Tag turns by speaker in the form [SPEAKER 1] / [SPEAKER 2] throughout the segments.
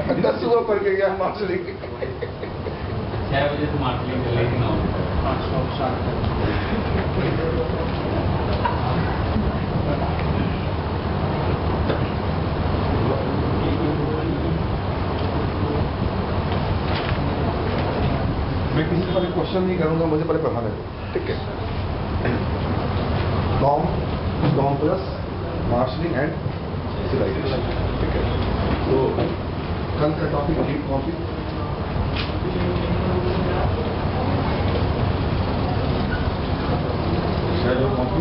[SPEAKER 1] 10 सुबह पढ़ के गया मार्शलिंग।
[SPEAKER 2] 6 बजे से मार्शलिंग चलेगी ना।
[SPEAKER 1] मैं किसी से पहले क्वेश्चन नहीं करूंगा, मुझे पहले पढ़ाने दो, ठीक है? COM plus marshalling and civilization, ठीक है? तो कल का topic lead copy, shallow copy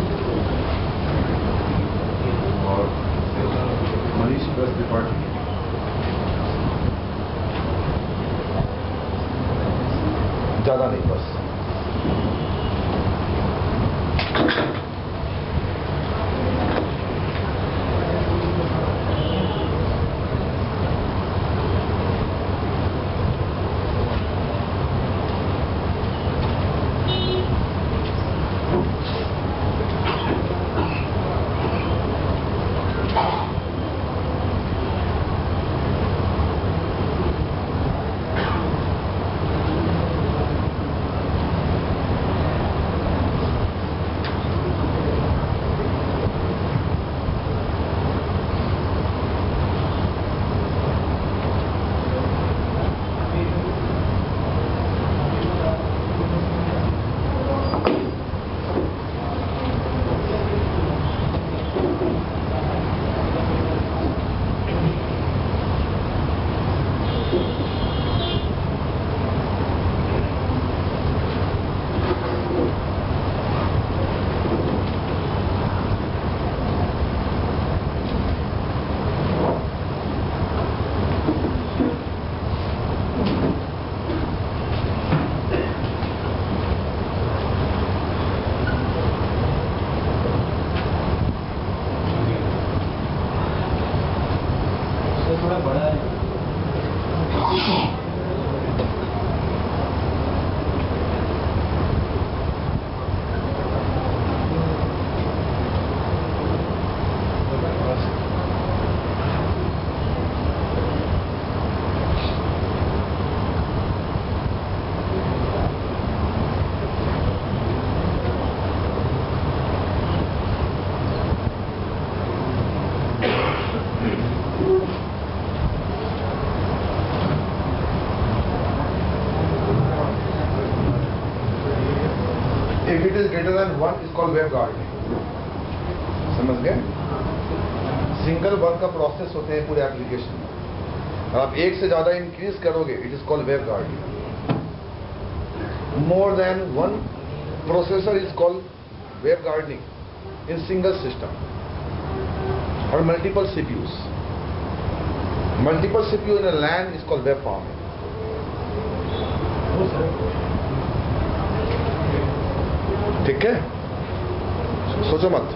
[SPEAKER 1] और मनीष प्लस डिपार्टमेंट। ज्यादा नहीं, बस।
[SPEAKER 2] थोड़ा बड़ा है।
[SPEAKER 1] If it is greater than 1 is called wave gardening. समझ गए? सिंगल वर्क का प्रोसेस होते हैं पूरे एप्लीकेशन में। आप एक से ज्यादा इंक्रीज करोगे, it is called web gardening. More than 1 processor is called web gardening in single system. और multiple CPUs, multiple CPU in a LAN is called web farming. ठीक है, सोचो मत।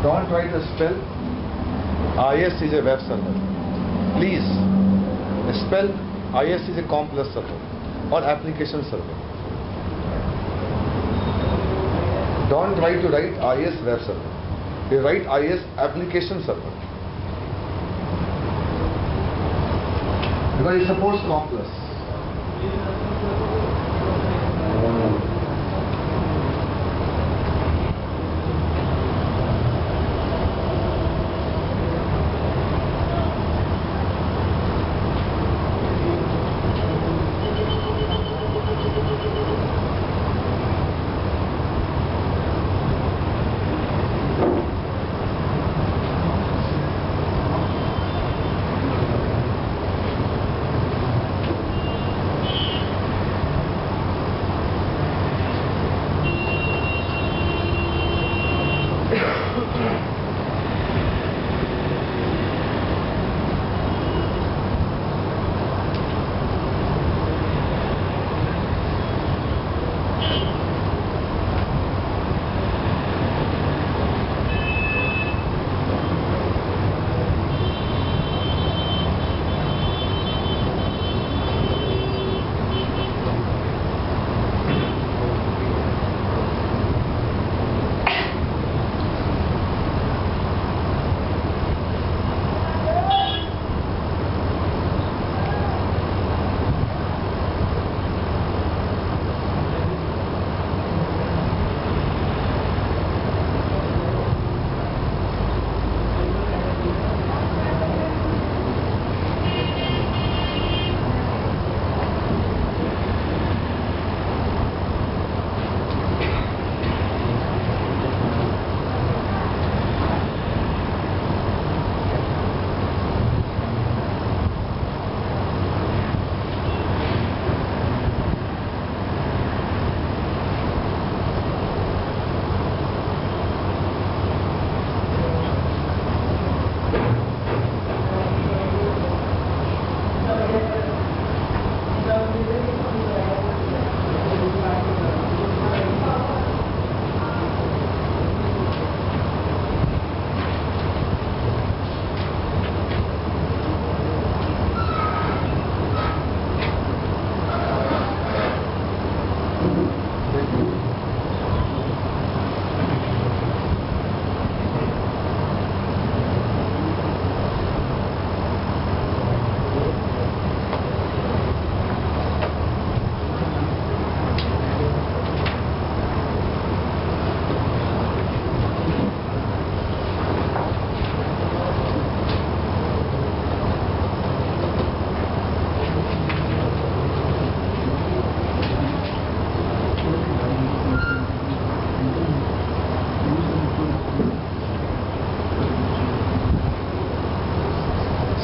[SPEAKER 1] Don't try to spell IS is a web server. Please spell IS is a complex server or application server. Don't try to write IS web server. You write IS application server. Because it supports COM+.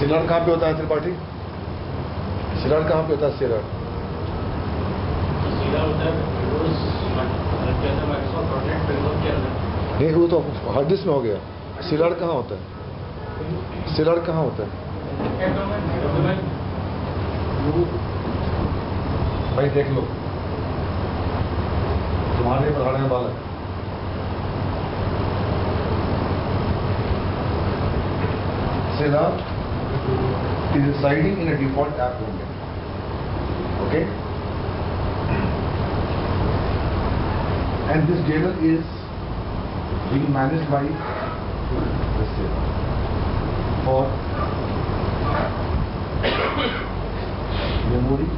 [SPEAKER 1] Sealer कहाँ पे होता है Tripathi? Sealer कहाँ पे होता है? Sealer
[SPEAKER 2] सीधा होता है जैसे माइक्रोसॉफ्ट प्रोजेक्ट विंडोज के अंदर।
[SPEAKER 1] नहीं, वो तो हार्ड डिस्क में हो गया। सिलर कहाँ होता है? सिलर कहाँ होता है? भाई देख लो, तुम्हारे पढ़ाने वाला है। Sela is residing in a default app only. Okay? And this journal is being managed by the Sela for memory,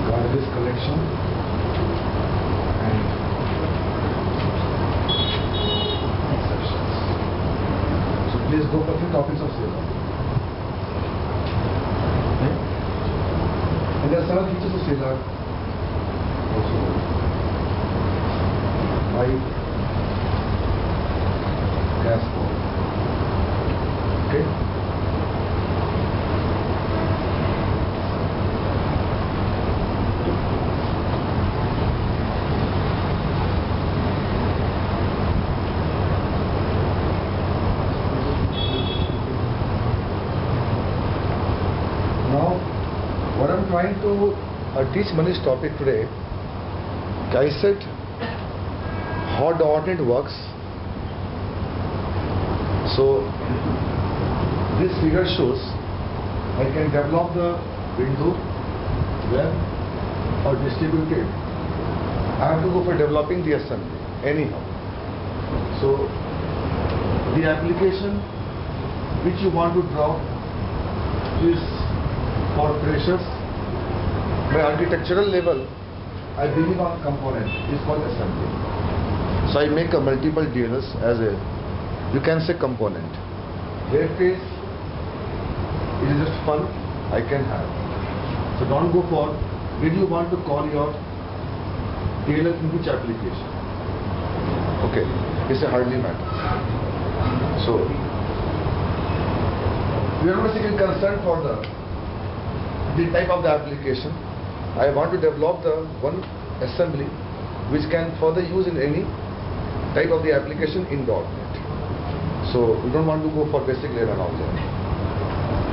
[SPEAKER 1] garbage collection, and exceptions. So please go for the topics of Sela. Okay? And there are several features of Sela also. Pipe, gas pole. Okay? Now, what I'm trying to teach Manish topic today, I said how the alternate works. So this figure shows I can develop the window, web or distributed I have to go for developing the assembly anyhow. So the application which you want to draw is for pressures. By architectural level, I believe on component is called assembly. So I make a multiple DLS as a, you can say, component. Web phase, it is just fun, I can have. So don't go for, where do you want to call your DLS in which application? Okay, it's a hardly matter. So, we are basically concerned for the type of the application. I want to develop the one assembly which can further use in any type of the application in .NET. So we don't want to go for basic level object.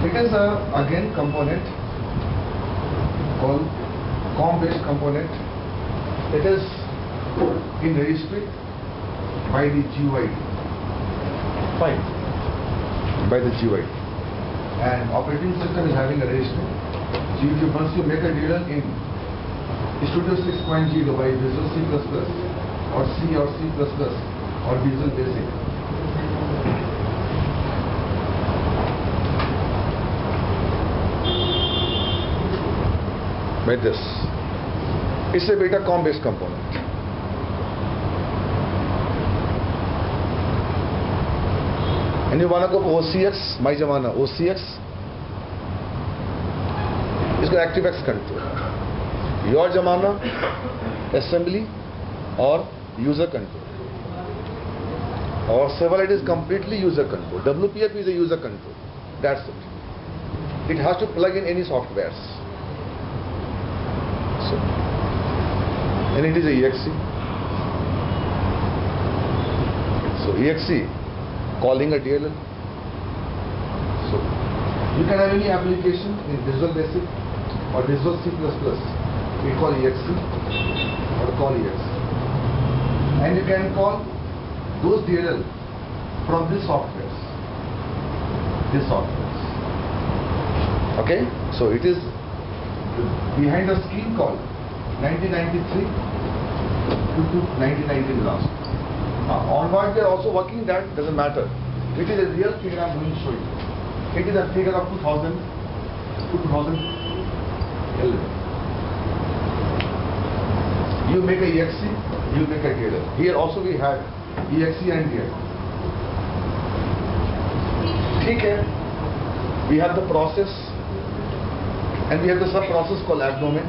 [SPEAKER 1] It is again component called COM-based component. It is in registry by the GUID. Fine. By the GUID. And operating system is having a registry. So once you make a DLL in Studio 6.0 by Visual C++ or C or C++ or Visual Basic, by this, it's a beta COM-based component. And you wanna go for OCX, my jamana, OCX. इसको ActiveX control. Your jamana, assembly or user control. Or several, it is completely user control. WPF is a user control. That's it. It has to plug in any softwares. So, and it is a EXE. So EXE calling a DLL. So you can have any application in Visual Basic or Visual C++, we call EXE or call EXE. And you can call those DLL from these softwares. Okay? So it is behind a scheme called 1993 to 1919 last. Onward they are also working, that doesn't matter. It is a real figure I am going to show you. It is a figure of 2000 to 2011. You make a EXE, you make a DLL. Here also we had EXE and DLL. Okay. We have the process and we have the sub-process called abdomen.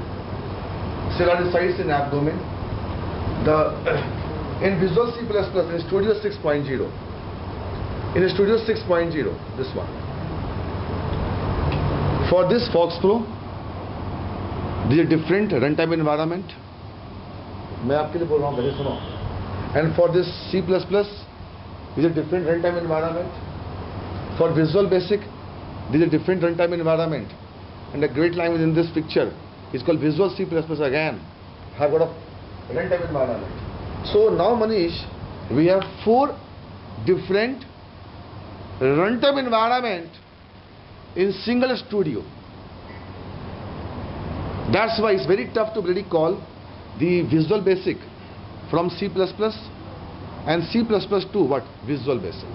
[SPEAKER 1] Cell resides in abdomen. In Visual C++, in Studio 6.0, in Studio 6.0, this one. For this Fox Pro, there is a different runtime environment. मैं आपके लिए बोल रहा हूँ, पहले सुनो. And for this C++, there is a different runtime environment. For Visual Basic, there is a different runtime environment. And the great language in this picture is called Visual C++ again. Have got a runtime environment. So now, Manish, we have 4 different runtime environment in single studio. That's why it's very tough to really call the Visual Basic from C++ and C++ to what? Visual Basic.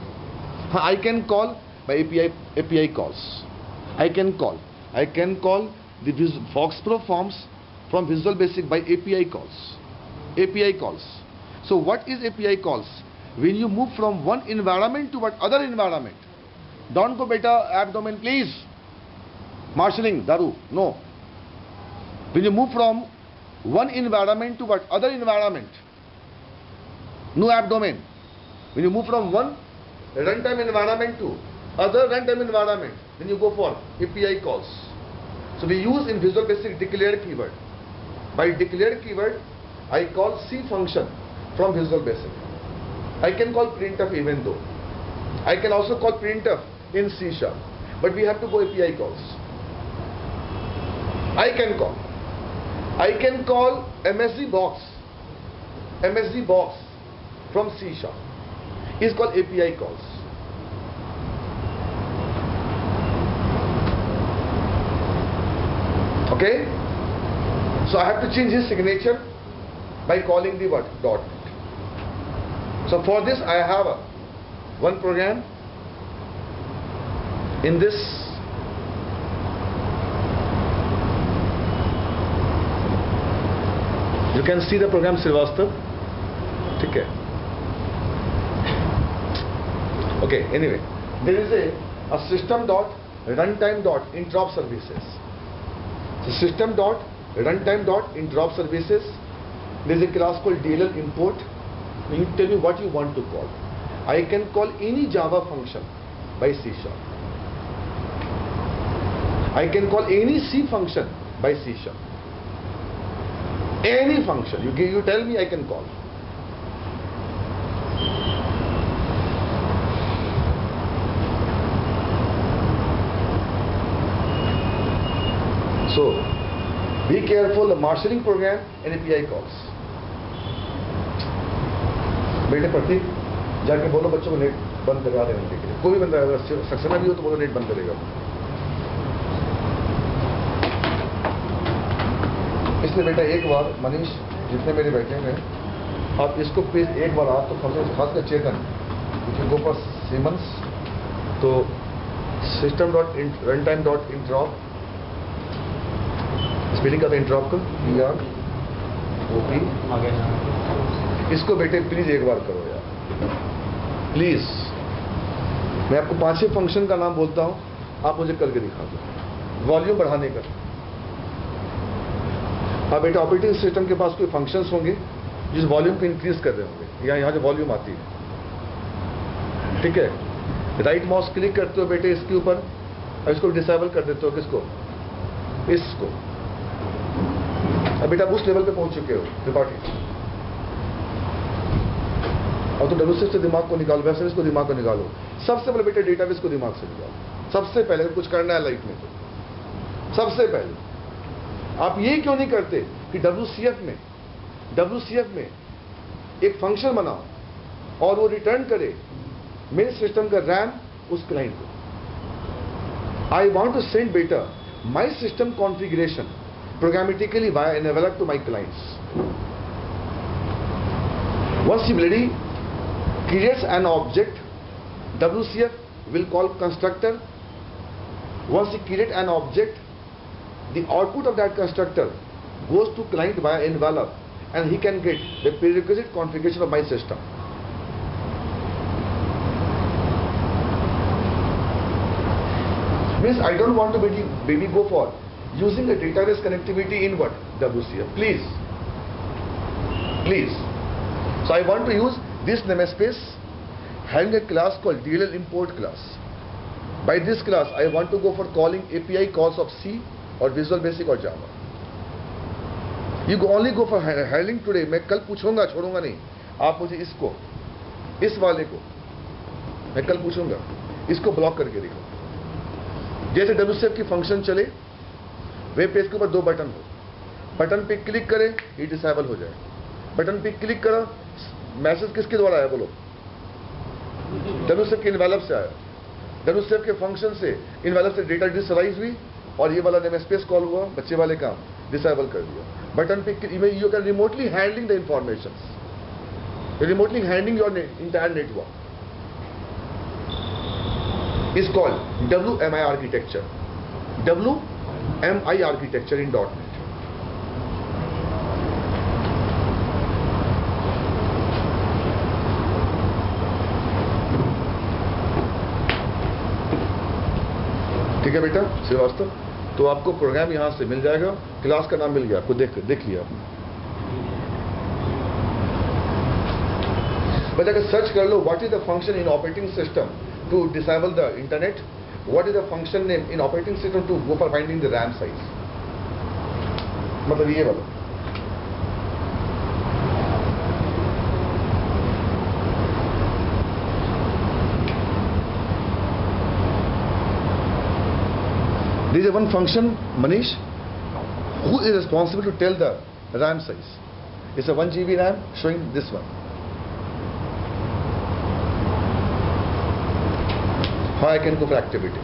[SPEAKER 1] I can call by API calls. I can call the Fox Pro forms from Visual Basic by API calls. API calls. So what is API calls? When you move from one environment to what other environment. Don't go beta abdomen, please. Marshalling, Daru, no. When you move from one environment to what other environment. No abdomen. When you move from one runtime environment to other runtime environment, then you go for API calls. So we use in Visual Basic declared keyword. By declared keyword, I call C function from Visual Basic. I can call printf even though. I can also call printf in C#. But we have to go API calls. I can call MSG box. MSG box from C# is called API calls. Okay? So I have to change his signature by calling the what? .NET. So for this I have one program in this you can see the program Srivastav. Okay. Okay, anyway, there is a system.runtime.interop services. So system.runtime.interop services, there is a class called DLL import. You tell me what you want to call. I can call any Java function by C#. I can call any C function by C#. Any function you tell me, I can call. So be careful, the marshalling program and API calls. बेटे प्रतीक जाके बोलो बच्चों को net बंद करा देने के लिए. कोई भी बंदा अगर सक्सेना भी हो तो बोलो नेट बंद करेगा. इसलिए बेटा एक बार मनीष जितने मेरे बैठे हैं आप इसको प्लीज एक बार आप तो खासकर चेतन गो फॉर सीमंस तो system.runtime.interop स्पेलिंग का था इंटरॉप को EROP. इसको बेटे प्लीज एक बार करो यार प्लीज. मैं आपको 5-6 फंक्शन का नाम बोलता हूं, आप मुझे करके दिखा दो. वॉल्यूम बढ़ाने का. अब बेटा ऑपरेटिंग सिस्टम के पास कोई फंक्शंस होंगे जिस वॉल्यूम को इंक्रीज कर रहे होंगे. यहाँ जो वॉल्यूम आती है, ठीक है, राइट माउस क्लिक करते हो बेटे इसके ऊपर और इसको डिसेबल कर देते हो. किसको? इसको. अब बेटा उस लेवल पे पहुंच चुके हो त्रिपाठी. और तो WCF से दिमाग को निकालो, वेब सर्विस को दिमाग को निकालो. सबसे पहले बेटा डेटाबेस को दिमाग से निकालो. सबसे पहले कुछ करना है लाइफ में तो सबसे पहले आप ये क्यों नहीं करते कि WCF में एक फंक्शन बनाओ और वो रिटर्न करे मेरे सिस्टम का रैम उस क्लाइंट को. आई वांट टू सेंड बेटा my system configuration programmatically via an envelope to my clients. Once he already creates an object, WCF will call constructor. Once he creates an object, the output of that constructor goes to client via envelope and he can get the prerequisite configuration of my system. Means I don't want to baby go for using the database connectivity in what? WCF. Please. So I want to use this namespace having a class called DLL import class. By this class I want to go for calling API calls of C or Visual Basic or Java. You only go for handling today. मैं कल पूछूंगा, छोड़ूंगा नहीं. आप मुझे इसको, इस वाले को मैं कल पूछूंगा, इसको ब्लॉक करके दिखाओ. जैसे WCF की फंक्शन चले, वेब पेज के ऊपर 2 बटन हो. बटन पे क्लिक करें, ये डिसेबल हो जाए. बटन पे क्लिक करो, मैसेज किसके द्वारा आया बोलो? WCF के इनवेलप से आया. WCF के फंक्शन से इनवेलप से डेटा डिसलाइज हुई और ये वाला नेमस्पेस कॉल हुआ, बच्चे वाले काम डिसेबल कर दिया. बटन पे you can remotely handling the information, remotely handling your entire network is called WMI architecture. WMI architecture in .NET. ठीक है बेटा श्रीवास्तव, तो आपको प्रोग्राम यहां से मिल जाएगा. क्लास का नाम मिल गया आपको, देख लिया आपने. बट अगर सर्च कर लो what is the function in operating system to disable the internet, what is the function name in operating system to go for finding the RAM size? मतलब ये वाला. There is one function, Manish, who is responsible to tell the RAM size. It's a 1 GB RAM showing this one. How I can go for activity.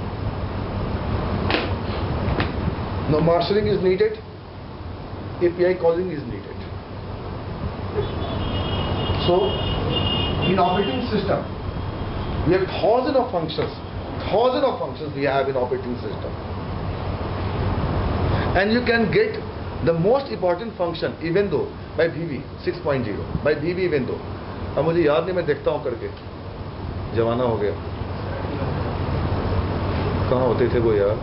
[SPEAKER 1] No marshalling is needed, API calling is needed. So, in operating system, we have thousands of functions we have in operating system. And you can get the most important function even though by VB 6.0, by VB even though. अब मुझे याद नहीं, मैं देखता हूँ करके, जमाना हो गया, कहाँ होते थे वो यार।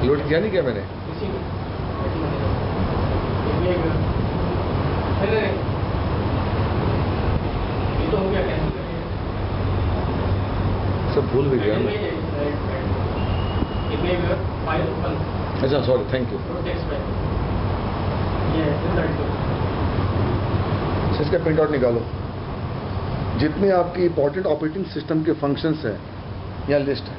[SPEAKER 1] लोड किया नहीं क्या मैंने? सब भूल भी गया मैं। अच्छा सॉरी, थैंक यू। इसका प्रिंट आउट निकालो। जितने आपकी इंपॉर्टेंट ऑपरेटिंग सिस्टम के फंक्शंस हैं यहाँ लिस्ट है।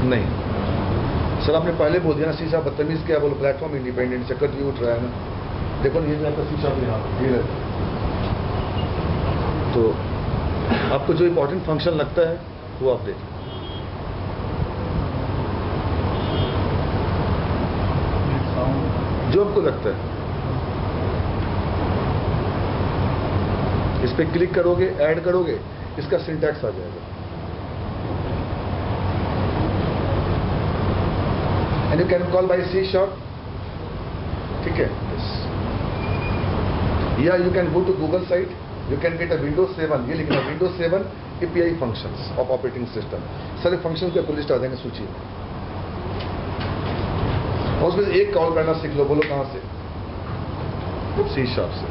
[SPEAKER 1] नहीं सर, आपने पहले बोल दिया ना शीशा बदतमीज क्या बोलो, प्लेटफॉर्म इंडिपेंडेंट चक्कर भी उठ रहा है ना। देखो ये आपका शीशा भी यहाँ ये है। तो आपको जो इंपॉर्टेंट फंक्शन लगता है वो आप देखें। जो आपको लगता है इस पे क्लिक करोगे, ऐड करोगे, इसका सिंटैक्स आ जाएगा। And you can call by C#, ठीक है? Yeah, you can go to Google site, you can get a Windows 7, ये लिखना Windows 7 API functions of operating system। सारे functions पे आपको लिस्ट आ जाएंगे सूची में। और उसमें एक कॉल करना सीख लो, बोलो कहाँ से? C# से।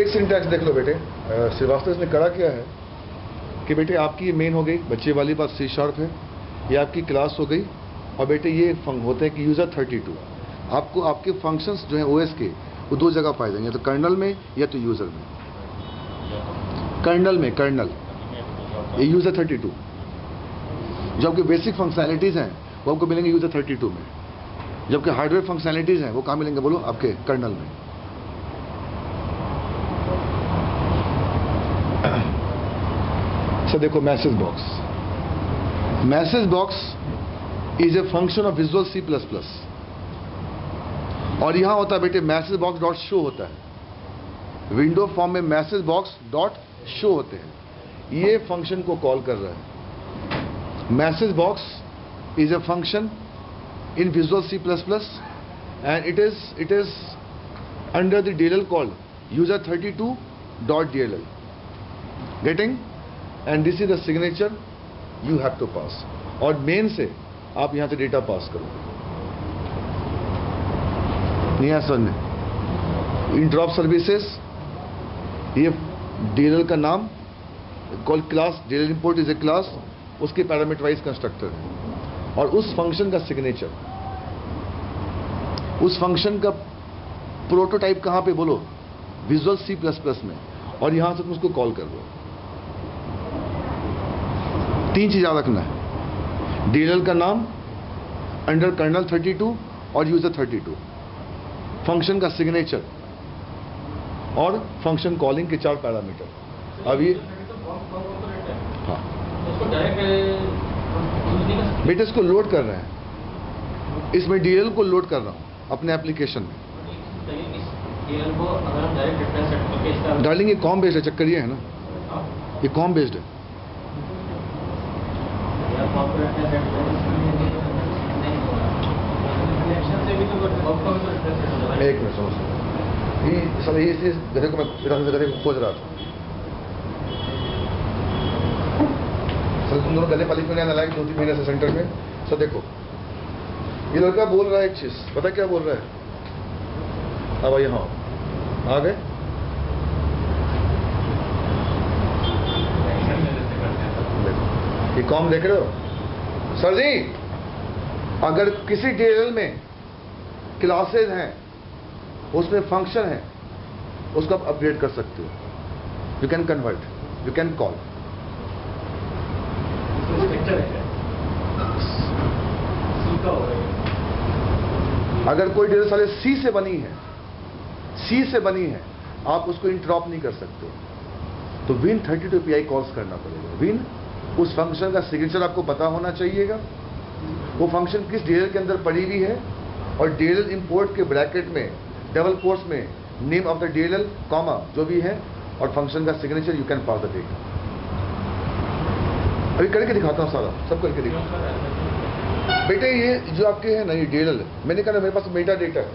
[SPEAKER 1] एक सिंटैक्स देख लो बेटे, श्रीवास्तव ने करा क्या है कि बेटे आपकी ये मेन हो गई, बच्चे वाली बात C# है, ये आपकी क्लास हो गई। और बेटे ये होते हैं कि यूज़र 32 आपको आपके फंक्शंस जो हैं OS के वो दो जगह पाए जाएंगे, या तो कर्नल में या तो यूज़र में। कर्नल में, कर्नल ये यूज़र 32 जो आपके बेसिक फंक्शनैलिटीज़ हैं वो आपको मिलेंगे यूज़र 32 में। जबकि हार्डवेयर फंक्शनैलिटीज़ हैं वो कहाँ मिलेंगे बोलो? आपके कर्नल में। देखो message box, message box is a function of visual C++। और यहां होता है बेटे मैसेज बॉक्स डॉट शो होता है, विंडो फॉर्म में मैसेज बॉक्स डॉट शो होते हैं, ये फंक्शन को कॉल कर रहा है। Message box is a function in visual C++ and it is under the DLL called user32.dll। Getting? And this is the signature you have to pass. और main से आप यहां से डेटा पास करो। नहीं है समझ में? इंटरप्ट सर्विसेज, ये DLL का नाम call class, DLL import is a class, उसके पैरामीटराइज कंस्ट्रक्टर है। और उस फंक्शन का सिग्नेचर, उस फंक्शन का प्रोटोटाइप कहां पे बोलो? विजुअल C++ में। और यहां से तुम उसको कॉल कर दो। तीन चीज याद रखना है, DLL का नाम, अंडर कर्नल 32 और यूजर 32, फंक्शन का सिग्नेचर और फंक्शन कॉलिंग के 4 पैरामीटर। अब ये हाँ बेटे इसको लोड कर रहे हैं, इसमें DLL को लोड कर रहा हूं अपने एप्लीकेशन में। डार्लिंग ये कॉम बेस्ड है, चक्कर ये है ना, ये कॉम बेस्ड है। एक मिनट सुनो ये सर इस गधे को मैं गधे को खोज रहा था सर। तुम दोनों गधे पाली क्यों नहीं आने लायक 2-3 महीने से सेंटर में? सर देखो ये लड़का बोल रहा है एक चीज, पता क्या बोल रहा है? अब यहाँ आ गए। ये कॉम देख रहे हो सर जी? अगर किसी डीएलएल में क्लासेज हैं, उसमें फंक्शन है, उसको आप अपग्रेड कर सकते हो। You can convert, you can call. अगर कोई डीएलएल साले सी से बनी है, आप उसको इंटरॉप नहीं कर सकते, तो विन 32 API कॉल्स करना पड़ेगा। विन उस फंक्शन का सिग्नेचर आपको पता होना चाहिएगा, वो फंक्शन किस डीएलएल के अंदर पड़ी हुई है, और डीएलएल इंपोर्ट के ब्रैकेट में डबल कोर्स में name of the DLL comma जो भी है, और फंक्शन का signature. You can pass the data. अभी करके दिखाता हूँ, सारा सब करके दिखाता हूँ। बेटे ये जो आपके है ना, ये डीएलएल, मैंने कहा ना मेरे पास मेटा डेटा है।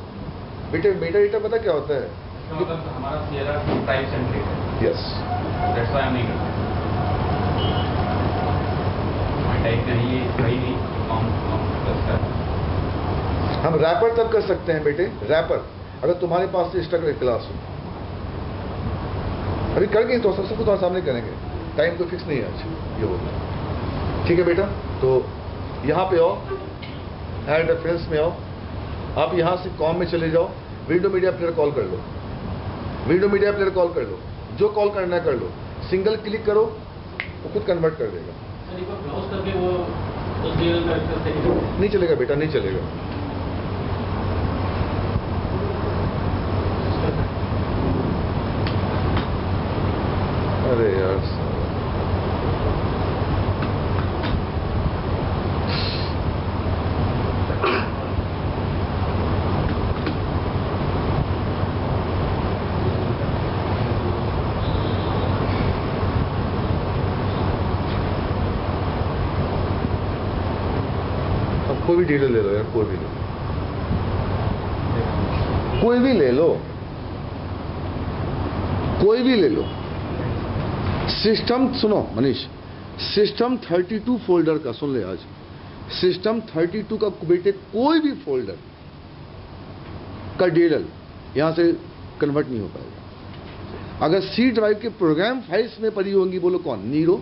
[SPEAKER 1] बेटे मेटा डेटा पता क्या होता है?
[SPEAKER 2] हमारा Sierra टाइप सेंट्रिक है।
[SPEAKER 1] यस,
[SPEAKER 2] दैट्स व्हाई नहीं करते। टाइप नहीं नहीं
[SPEAKER 1] हम रैपर तब कर सकते हैं बेटे, रैपर अगर तुम्हारे पास से स्ट्रक्चर क्लास हो। अभी करके तो सबसे तुम्हारे सामने करेंगे, टाइम तो फिक्स नहीं है आज ये होगा। ठीक है बेटा, तो यहाँ पे आओ, ऐड रेफरेंस में आओ। आप यहाँ से कॉम में चले जाओ, विंडो मीडिया प्लेयर कॉल कर लो, विंडो मीडिया प्लेयर कॉल कर लो, जो कॉल करना है कर लो। सिंगल क्लिक करो, वो खुद कन्वर्ट कर देगा।
[SPEAKER 2] क्लोज करके वो उस डीएल का
[SPEAKER 1] नहीं चलेगा बेटा, नहीं चलेगा। अरे यार कोई भी डीलर ले लो यार, कोई भी ले लो, कोई भी ले लो, कोई भी ले लो। सिस्टम सुनो मनीष, सिस्टम 32 फोल्डर का सुन ले आज, सिस्टम 32 का बेटे कोई भी फोल्डर का डीएलएल यहां से कन्वर्ट नहीं हो पाएगा। अगर सी ड्राइव के प्रोग्राम फाइल्स में पड़ी होंगी, बोलो कौन? नीरो,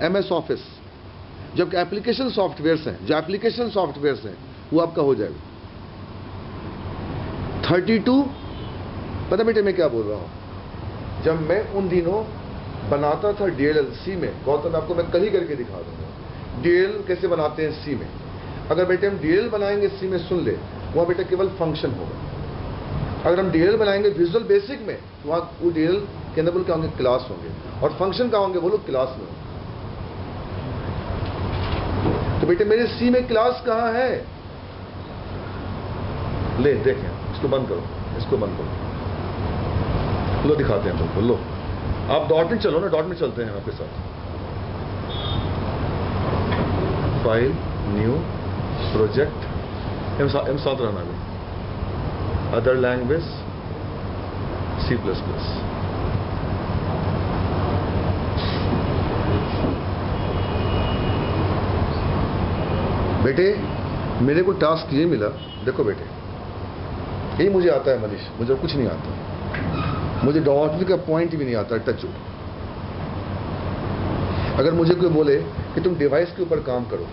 [SPEAKER 1] MS ऑफिस, जबकि एप्लीकेशन सॉफ्टवेयर्स हैं, जो एप्लीकेशन सॉफ्टवेयर्स हैं वो आपका हो जाएगा। 32 पता बेटे मैं क्या बोल रहा हूं? जब मैं उन दिनों बनाता था डीएलएल सी में, गौतम आपको मैं कल ही करके दिखा दूंगा डीएलएल कैसे बनाते हैं सी में। अगर बेटे हम डीएलएल बनाएंगे सी में, सुन ले, वहां बेटे केवल फंक्शन होगा। अगर हम डीएलएल बनाएंगे विजुअल बेसिक में, तो वहां वो डीएलएल के अंदर बोल क्या होंगे? क्लास होंगे, और फंक्शन कहाँ होंगे? बोलो क्लास में। तो बेटे मेरे सी में क्लास कहां है? ले देखें, इसको बंद करो, इसको बंद करो, लो दिखाते हैं तुमको। लो आप डॉट में चलो ना, डॉट में चलते हैं आपके साथ। फाइल, न्यू, प्रोजेक्ट, एम साथ रहना भी, अदर लैंग्वेज, C++। बेटे मेरे को टास्क ये मिला, देखो बेटे यही मुझे आता है मनीष, मुझे कुछ नहीं आता, मुझे डॉट का पॉइंट भी नहीं आता टच हो। अगर मुझे कोई बोले कि तुम डिवाइस के ऊपर काम करो,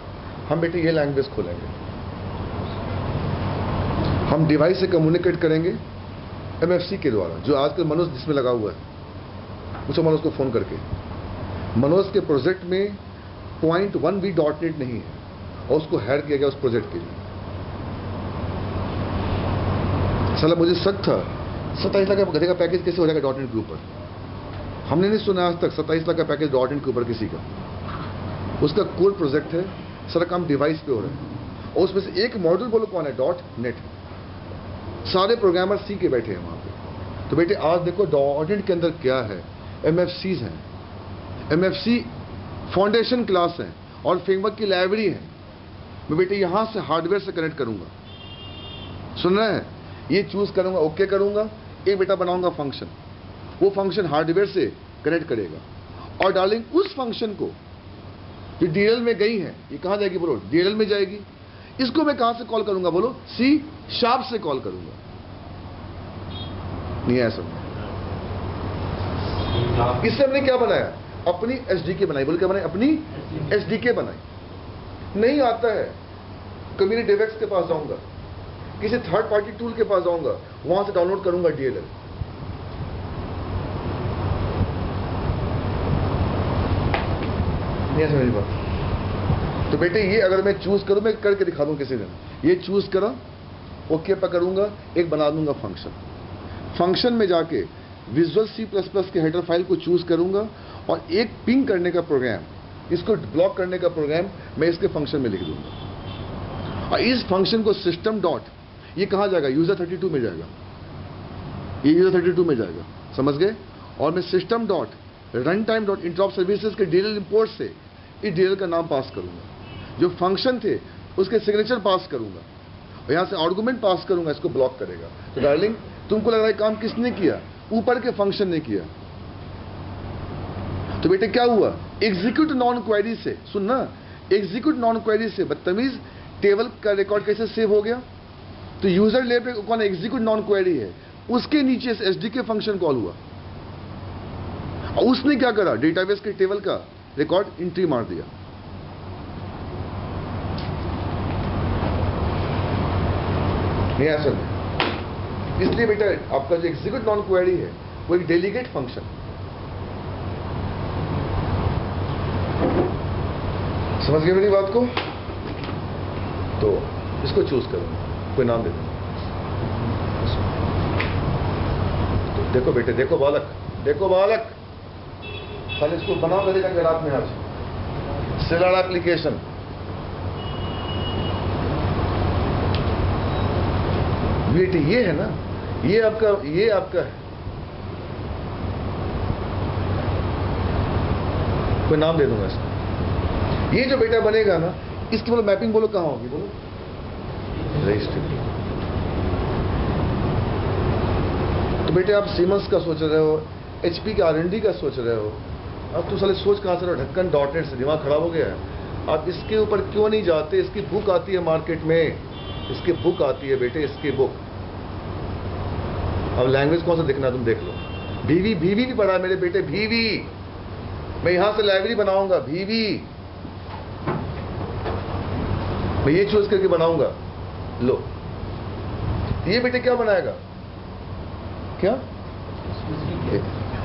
[SPEAKER 1] हम बेटे ये लैंग्वेज खोलेंगे, हम डिवाइस से कम्युनिकेट करेंगे MFC के द्वारा, जो आजकल मनोज जिसमें लगा हुआ है। मुझे मनोज को फोन करके, मनोज के प्रोजेक्ट में .1 भी .NET नहीं है, और उसको हायर किया गया उस प्रोजेक्ट के लिए। साला मुझे शक था 27 लाख का घटे का पैकेज कैसे हो जाएगा .NET के ऊपर। हमने नहीं सुना आज तक 27 लाख का पैकेज .NET के ऊपर किसी का। उसका कोर प्रोजेक्ट है, सारा काम डिवाइस पे हो रहा है, और उसमें से एक मॉडल बोलो कौन है? .NET। सारे प्रोग्रामर सी के बैठे हैं वहां पे। तो बेटे आज देखो .NET के अंदर क्या है, MFCs हैं, MFC फाउंडेशन क्लास हैं, और फ्रेमवर्क की लाइब्रेरी है, मैं बेटे यहां से हार्डवेयर से कनेक्ट करूंगा। सुन रहे हैं? ये चूज करूंगा, ओके करूंगा, एक बेटा बनाऊंगा फंक्शन, वो फंक्शन हार्डवेयर से कनेक्ट करेगा। और डार्लिंग उस फंक्शन को जो डीएल में गई है, ये कहां जाएगी बोलो? डीएल में जाएगी। इसको मैं कहां से कॉल करूंगा बोलो? C# से कॉल करूंगा। नहीं है सब। इससे हमने क्या बनाया? अपनी SDK बनाई। बोल क्या बनाई? अपनी SDK बनाई। नहीं आता है, कभी नहीं डेवेक्स के पास जाऊंगा, किसी थर्ड पार्टी टूल के पास जाऊंगा, वहां से डाउनलोड करूंगा DLL। नहीं समझ बात? तो बेटे ये अगर मैं चूज करूं, मैं करके दिखा दूं किसी दिन, ये चूज करा, ओके पकड़ूंगा, एक बना दूंगा फंक्शन। फंक्शन में जाके विजुअल C++ के हेडर फाइल को चूज करूंगा और एक पिंग करने का प्रोग्राम, इसको ब्लॉक करने का प्रोग्राम मैं इसके फंक्शन में लिख दूंगा। और इस फंक्शन को सिस्टम डॉट, ये कहां जाएगा? user32 में जाएगा। ये user32 में जाएगा, समझ गए? और मैं system dot run time dot interrupt services के DLL इंपोर्ट से इस DLL का नाम पास करूंगा, जो फंक्शन थे उसके सिग्नेचर पास करूंगा, और यहां से आर्गुमेंट पास करूंगा, इसको ब्लॉक करेगा। तो डार्लिंग तुमको लग रहा है काम किसने किया? ऊपर के फंक्शन ने किया। तो बेटे क्या हुआ? एग्जीक्यूट नॉन क्वेरी से, सुनना, एग्जीक्यूट नॉन क्वेरी से बदतमीज टेबल का रिकॉर्ड कैसे सेव हो गया? तो यूजर लेब पे कौन एग्जीक्यूट नॉन क्वेरी है, उसके नीचे से SDK फंक्शन कॉल हुआ, और उसने क्या करा? डेटाबेस के टेबल का रिकॉर्ड एंट्री मार दिया। नहीं ऐसा नहीं। इसलिए बेटा आपका जो एग्जीक्यूट नॉन क्वेरी है वो एक डेलीगेट फंक्शन। समझ गए मेरी बात को? तो इसको चूज करूंगा, कोई नाम दे दूंगा। तो देखो बेटे, देखो बालक, देखो बालक, कल इसको बना करेगा कि रात में आज सेलर एप्लीकेशन। बेटे ये है ना, ये आपका है। कोई नाम दे दूंगा इसको। ये जो बेटा बनेगा ना, इसकी बोलो मैपिंग बोलो कहां होगी? बोलो रजिस्ट्री। तो बेटे आप सीमंस का सोच रहे हो, HP के R&D का सोच रहे हो, अब तो साले सोच कहां से रहे हो? ढक्कन .NET से दिमाग खराब हो गया है। आप इसके ऊपर क्यों नहीं जाते? इसकी बुक आती है मार्केट में, इसकी बुक आती है बेटे, इसकी बुक। अब लैंग्वेज कौन सा देखना तुम देख लो। VV भी पढ़ा है मेरे बेटे, VV। मैं यहां से लाइब्रेरी बनाऊंगा, VV। मैं ये चूज करके बनाऊंगा। लो ये बेटे क्या बनाएगा? क्या?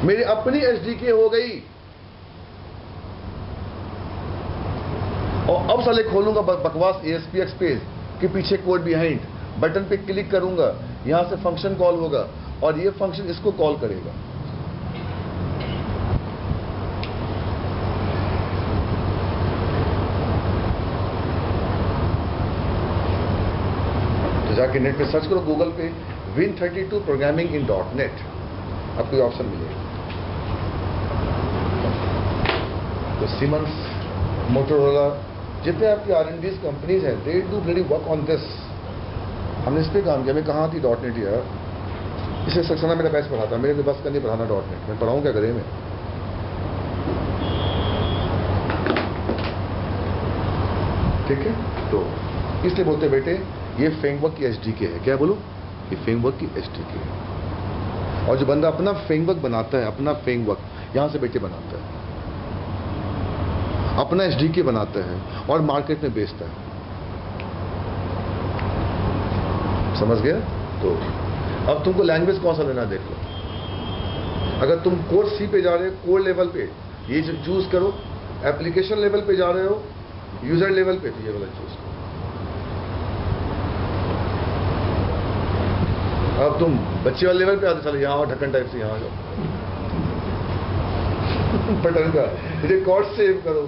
[SPEAKER 1] मेरी अपनी SDK हो गई। और अब साले खोलूंगा बकवास ASPX पेज के पीछे कोड बिहाइंड, बटन पे क्लिक करूंगा, यहां से फंक्शन कॉल होगा और ये फंक्शन इसको कॉल करेगा। तो जाके नेट पे सर्च करो, गूगल पे Win32 प्रोग्रामिंग इन .NET, आपको ये ऑप्शन मिलेगा। तो सीमेंस, मोटोरोला, जितने आपकी R&D कंपनीज हैं, they do bloody work on this. हमने इस पे काम किया। मैं कहाँ थी .NET यार? इसे सक्सेना मेरा बैच पढ़ाता, मेरे को बस का नहीं पढ़ाना .NET। मैं पढ़ाऊँ क्या करे में? ठीक है, तो इसलिए बोलते बेटे ये फ्रेमवर्क की SDK है। क्या बोलो? ये फ्रेमवर्क की SDK है। और जो बंदा अपना फ्रेमवर्क बनाता है, अपना फ्रेमवर्क यहां से बेटे बनाता है, अपना SDK बनाता है और मार्केट में बेचता है। समझ गया? तो अब तुमको लैंग्वेज कौन सा लेना देख लो। अगर तुम कोड C पे जा रहे हो, कोड लेवल पे ये चूज करो, एप्लीकेशन लेवल पे जा रहे हो, यूजर लेवल पे, तो ये वाला चूज करो। अब तुम बच्चे वाले लेवल पे आते, चलो यहाँ ढक्कन टाइप से यहाँ जाओ, बटन का रिकॉर्ड सेव करो।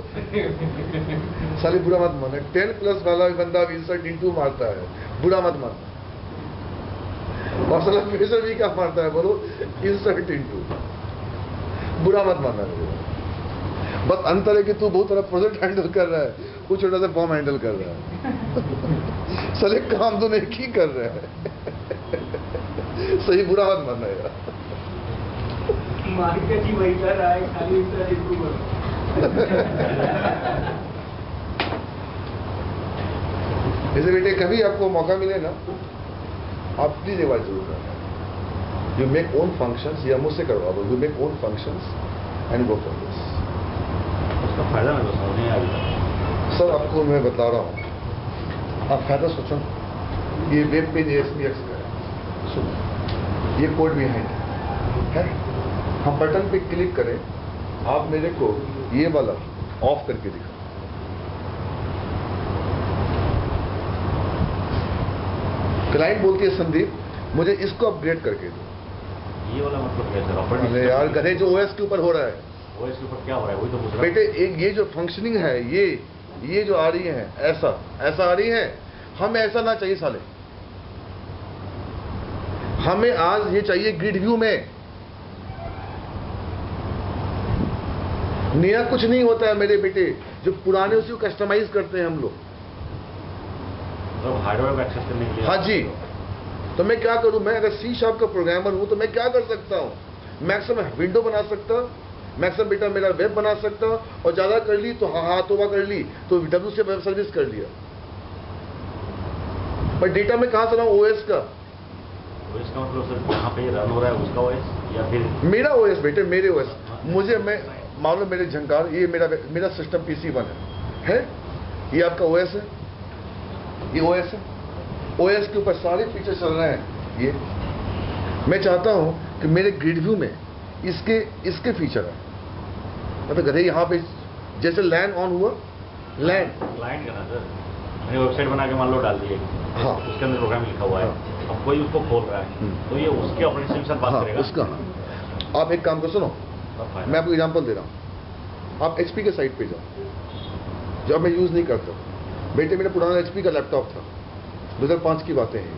[SPEAKER 1] साली बुरा मत मानो, 10+ वाला बंदा इंसर्ट इनटू मारता है, बुरा मत मानना। और साला प्रोफेसर भी क्या मारता है बोलो? Insert into. बुरा मत मानना मेरे। बस अंतर है कि तू बहुत सारा प्रोजेक्ट हैंडल कर रहा है, वो छोटा सा फॉर्म हैंडल कर रहा है। साले काम तो नहीं की कर रहे हैं। सही बुरा मत मानना यार।
[SPEAKER 3] मार्केट ही वही कर रहा है, खाली इतना इसको करो।
[SPEAKER 1] जैसे बेटे कभी आपको मौका मिले ना, आप प्लीज एक बार जरूर करना। यू मेक ओन फंक्शंस, या मुझसे करवा दो, you make own functions and go for this.
[SPEAKER 2] उसका फायदा मैं तो समझ नहीं आया।
[SPEAKER 1] सर आपको मैं बता रहा हूँ, आप फायदा सोचो। ये वेब पेज ASPX का है, सुनो, ये कोड बिहाइंड है। हम बटन पे क्लिक करें, आप मेरे को ये वाला ऑफ करके दिखा। क्लाइंट बोलती है संदीप मुझे इसको अपग्रेड करके दो।
[SPEAKER 2] ये वाला मतलब क्या सर?
[SPEAKER 1] अरे यार गधे, जो OS के ऊपर हो रहा है
[SPEAKER 2] OS के ऊपर क्या हो रहा है वही तो पूछ रहा हूँ।
[SPEAKER 1] बेटे। एक ये जो फंक्शनिंग है, ये जो आ रही है ऐसा आ रही है, हमें ऐसा ना चाहिए साले। हमें आज ये चाहिए ग्रिड व्यू में। नया कुछ नहीं होता है मेरे बेटे, जो पुराने उसी को कस्टमाइज करते हैं हम लोग।
[SPEAKER 2] तो हार्डवेयर को एक्सेस करने के लिए।
[SPEAKER 1] हाँ जी, तो मैं क्या करूं? मैं अगर C# का प्रोग्रामर हूं तो मैं क्या कर सकता हूं? मैक्सिमम विंडो बना सकता, मैक्सिमम बेटा मेरा वेब बना सकता, और ज्यादा कर ली तो हाँ तोबा कर ली तो W से वेब सर्विस कर लिया। पर डेटा में कहां से लाऊं? OS का।
[SPEAKER 2] OS का मतलब सर जहाँ पे ये रन हो रहा है उसका OS या फिर
[SPEAKER 1] मेरा OS बेटे, मेरे OS। मुझे मैं मालूम, मेरे झंकार, ये मेरा सिस्टम PC1 है। ये आपका OS है, ये OS है। OS के ऊपर सारे फीचर चल रहे हैं। ये मैं चाहता हूं कि मेरे ग्रिड व्यू में इसके फीचर है। मतलब गधे यहाँ पे जैसे लैन ऑन हुआ, लैन
[SPEAKER 2] क्लाइंट का ना सर, मैंने वेबसाइट बना के मान लो डाल दिए,
[SPEAKER 1] हाँ,
[SPEAKER 2] उसके अंदर प्रोग्राम लिखा हुआ है, अब कोई उसको खोल रहा है तो ये उसके ऑपरेटिंग सिस्टम से बात
[SPEAKER 1] हाँ
[SPEAKER 2] करेगा
[SPEAKER 1] उसका। हाँ, आप एक काम करो, सुनो, मैं आपको एग्जांपल दे रहा हूँ। आप HP के साइट पे जाओ, जब मैं यूज नहीं करता बेटे, मेरा पुराना HP का लैपटॉप था, 2005 की बातें हैं।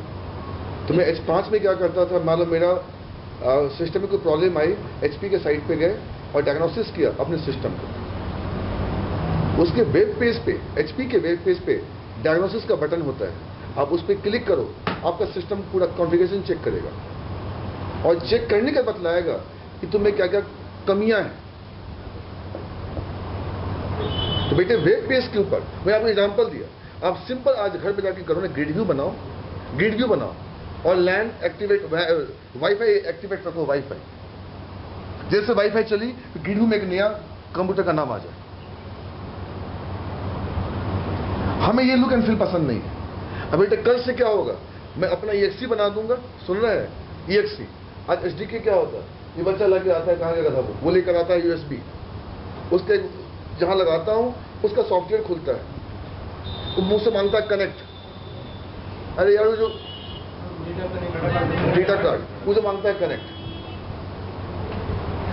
[SPEAKER 1] तो मैं H5 में क्या करता था, मान लो मेरा सिस्टम में कोई प्रॉब्लम आई, HP के साइट पे गए और डायग्नोसिस किया अपने सिस्टम को। उसके वेब पेज पे, HP के वेब पेज पे डायग्नोसिस का बटन होता है, आप उस पर क्लिक करो, आपका सिस्टम पूरा कॉन्फ़िगरेशन चेक करेगा और चेक करने के बाद बतलाएगा कि तुम्हें क्या क्या कमियां हैं। तो बेटे वेब पेज के ऊपर मैं आपको एग्जांपल दिया, आप सिंपल आज घर पे जाके करो ना, ग्रिड व्यू बनाओ, ग्रिड व्यू बनाओ और लैन एक्टिवेट, वाईफाई एक्टिवेट रखो। वाईफाई जैसे वाईफाई चली तो ग्रिड व्यू में एक नया कंप्यूटर का नाम आ जाए। हमें ये लुक एंड फील पसंद नहीं है। अब बेटे कल से क्या होगा, मैं अपना EXE बना दूंगा। सुन रहे हैं? EXE आज SDK क्या होता है? ये बच्चा लेके आता है, कहाँ गया था वो लेकर आता है USB, उसके जहां लगाता हूं उसका सॉफ्टवेयर खुलता है, वो मुंह से मांगता है कनेक्ट। अरे यार वो जो डेटा कार्ड वो जो मांगता है कनेक्ट,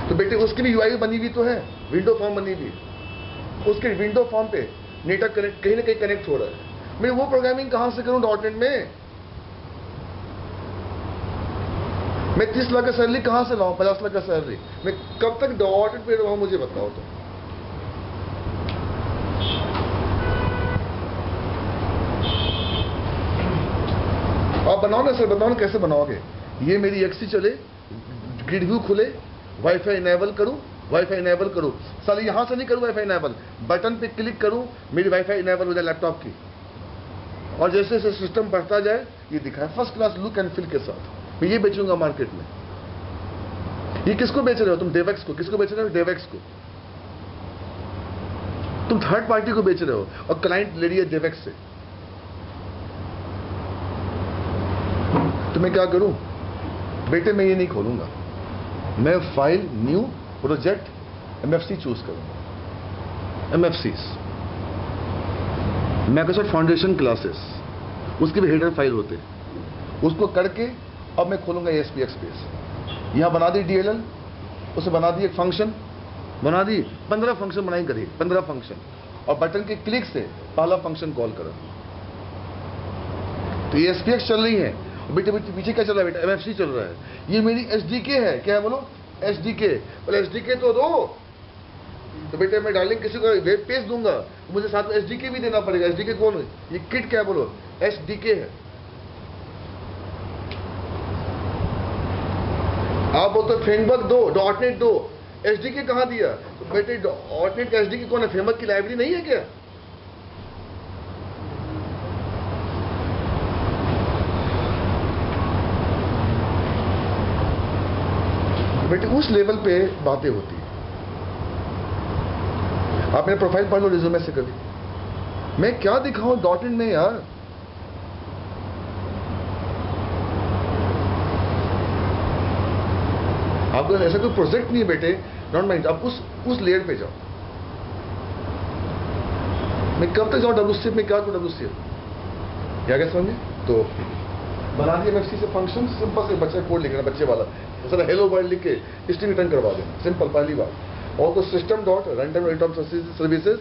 [SPEAKER 1] तो बेटे उसकी भी UI बनी हुई तो है, विंडो फॉर्म बनी हुई, उसके विंडो फॉर्म पे डेटा कनेक्ट कहीं ना कहीं कनेक्ट हो रहा है। मैं वो प्रोग्रामिंग कहां से करूं .NET में? मैं 30 लाख का सैलरी कहां से लाऊं, 50 लाख का सैलरी? मैं कब तक .NET पे रहूं मुझे बताओ तो। आप बनाओ ना सर, बताओ ना कैसे बनाओगे? ये मेरी EXE चले, ग्रिड व्यू खुले, वाईफाई इनेबल करूं, वाईफाई इनेबल करूं, साले यहां से नहीं करूं वाईफाई इनेबल, बटन पे क्लिक करूं, मेरी वाईफाई इनेबल हो जाए लैपटॉप की, और जैसे जैसे सिस्टम बढ़ता जाए ये दिखाए first class look and feel के साथ। मैं ये बेचूंगा मार्केट में। ये किसको बेच रहे हो तुम? डेवएक्स को। किसको बेच रहे हो? डेवएक्स को। तुम थर्ड पार्टी को बेच रहे हो और क्लाइंट ले रही है डेवएक्स से। तो मैं क्या करूं बेटे? मैं ये नहीं खोलूंगा, मैं file new project MFC choose करूंगा। MFCs माइक्रोसॉफ्ट फाउंडेशन क्लासेस, उसके भी हेडर फाइल होते हैं, उसको करके अब मैं खोलूंगा ASPX पेज। यहां बना दी DLL, उसे बना दी एक फंक्शन, बना दी 15 फंक्शन बनाई, करिए 15 फंक्शन, और बटन के क्लिक से पहला फंक्शन कॉल करो। तो ASPX चल रही है, बेटे बेटे पीछे क्या चल रहा है बेटा? MFC चल रहा है। ये मेरी SDK है, क्या है बोलो? SDK। बोले SDK तो दो, तो बेटे मैं डार्लिंग किसी को वेब पेज दूंगा तो मुझे साथ में एसडीके भी देना पड़ेगा। एसडीके कौन है? ये किट क्या बोलो? एसडीके है। आप बोलते फ्रेमवर्क दो, डॉटनेट दो, एसडीके कहां दिया? तो बेटे डॉटनेट का एसडीके कौन है? फ्रेमवर्क की लाइब्रेरी नहीं है क्या? बेटे उस लेवल पे बातें होती है। आप मेरा प्रोफाइल पढ़ लो रिज्यूमे से कभी, मैं क्या दिखाऊं डॉटनेट में यार। आपको ऐसा कोई प्रोजेक्ट नहीं है बेटे, डोंट माइंड, आप उस लेयर पे जाओ। मैं कब तक जाऊं डब्ल्यूसीएफ में? क्या करूं डब्ल्यूसीएफ? क्या समझ में? तो बना दिया एमएफसी से फंक्शन, सिंपल से बच्चा कोड लिखना, बच्चे वाला सर हेलो वर्ल्ड लिख के स्ट्रिंग रिटर्न करवा देना, सिंपल पहली बात। और तो system dot run time return services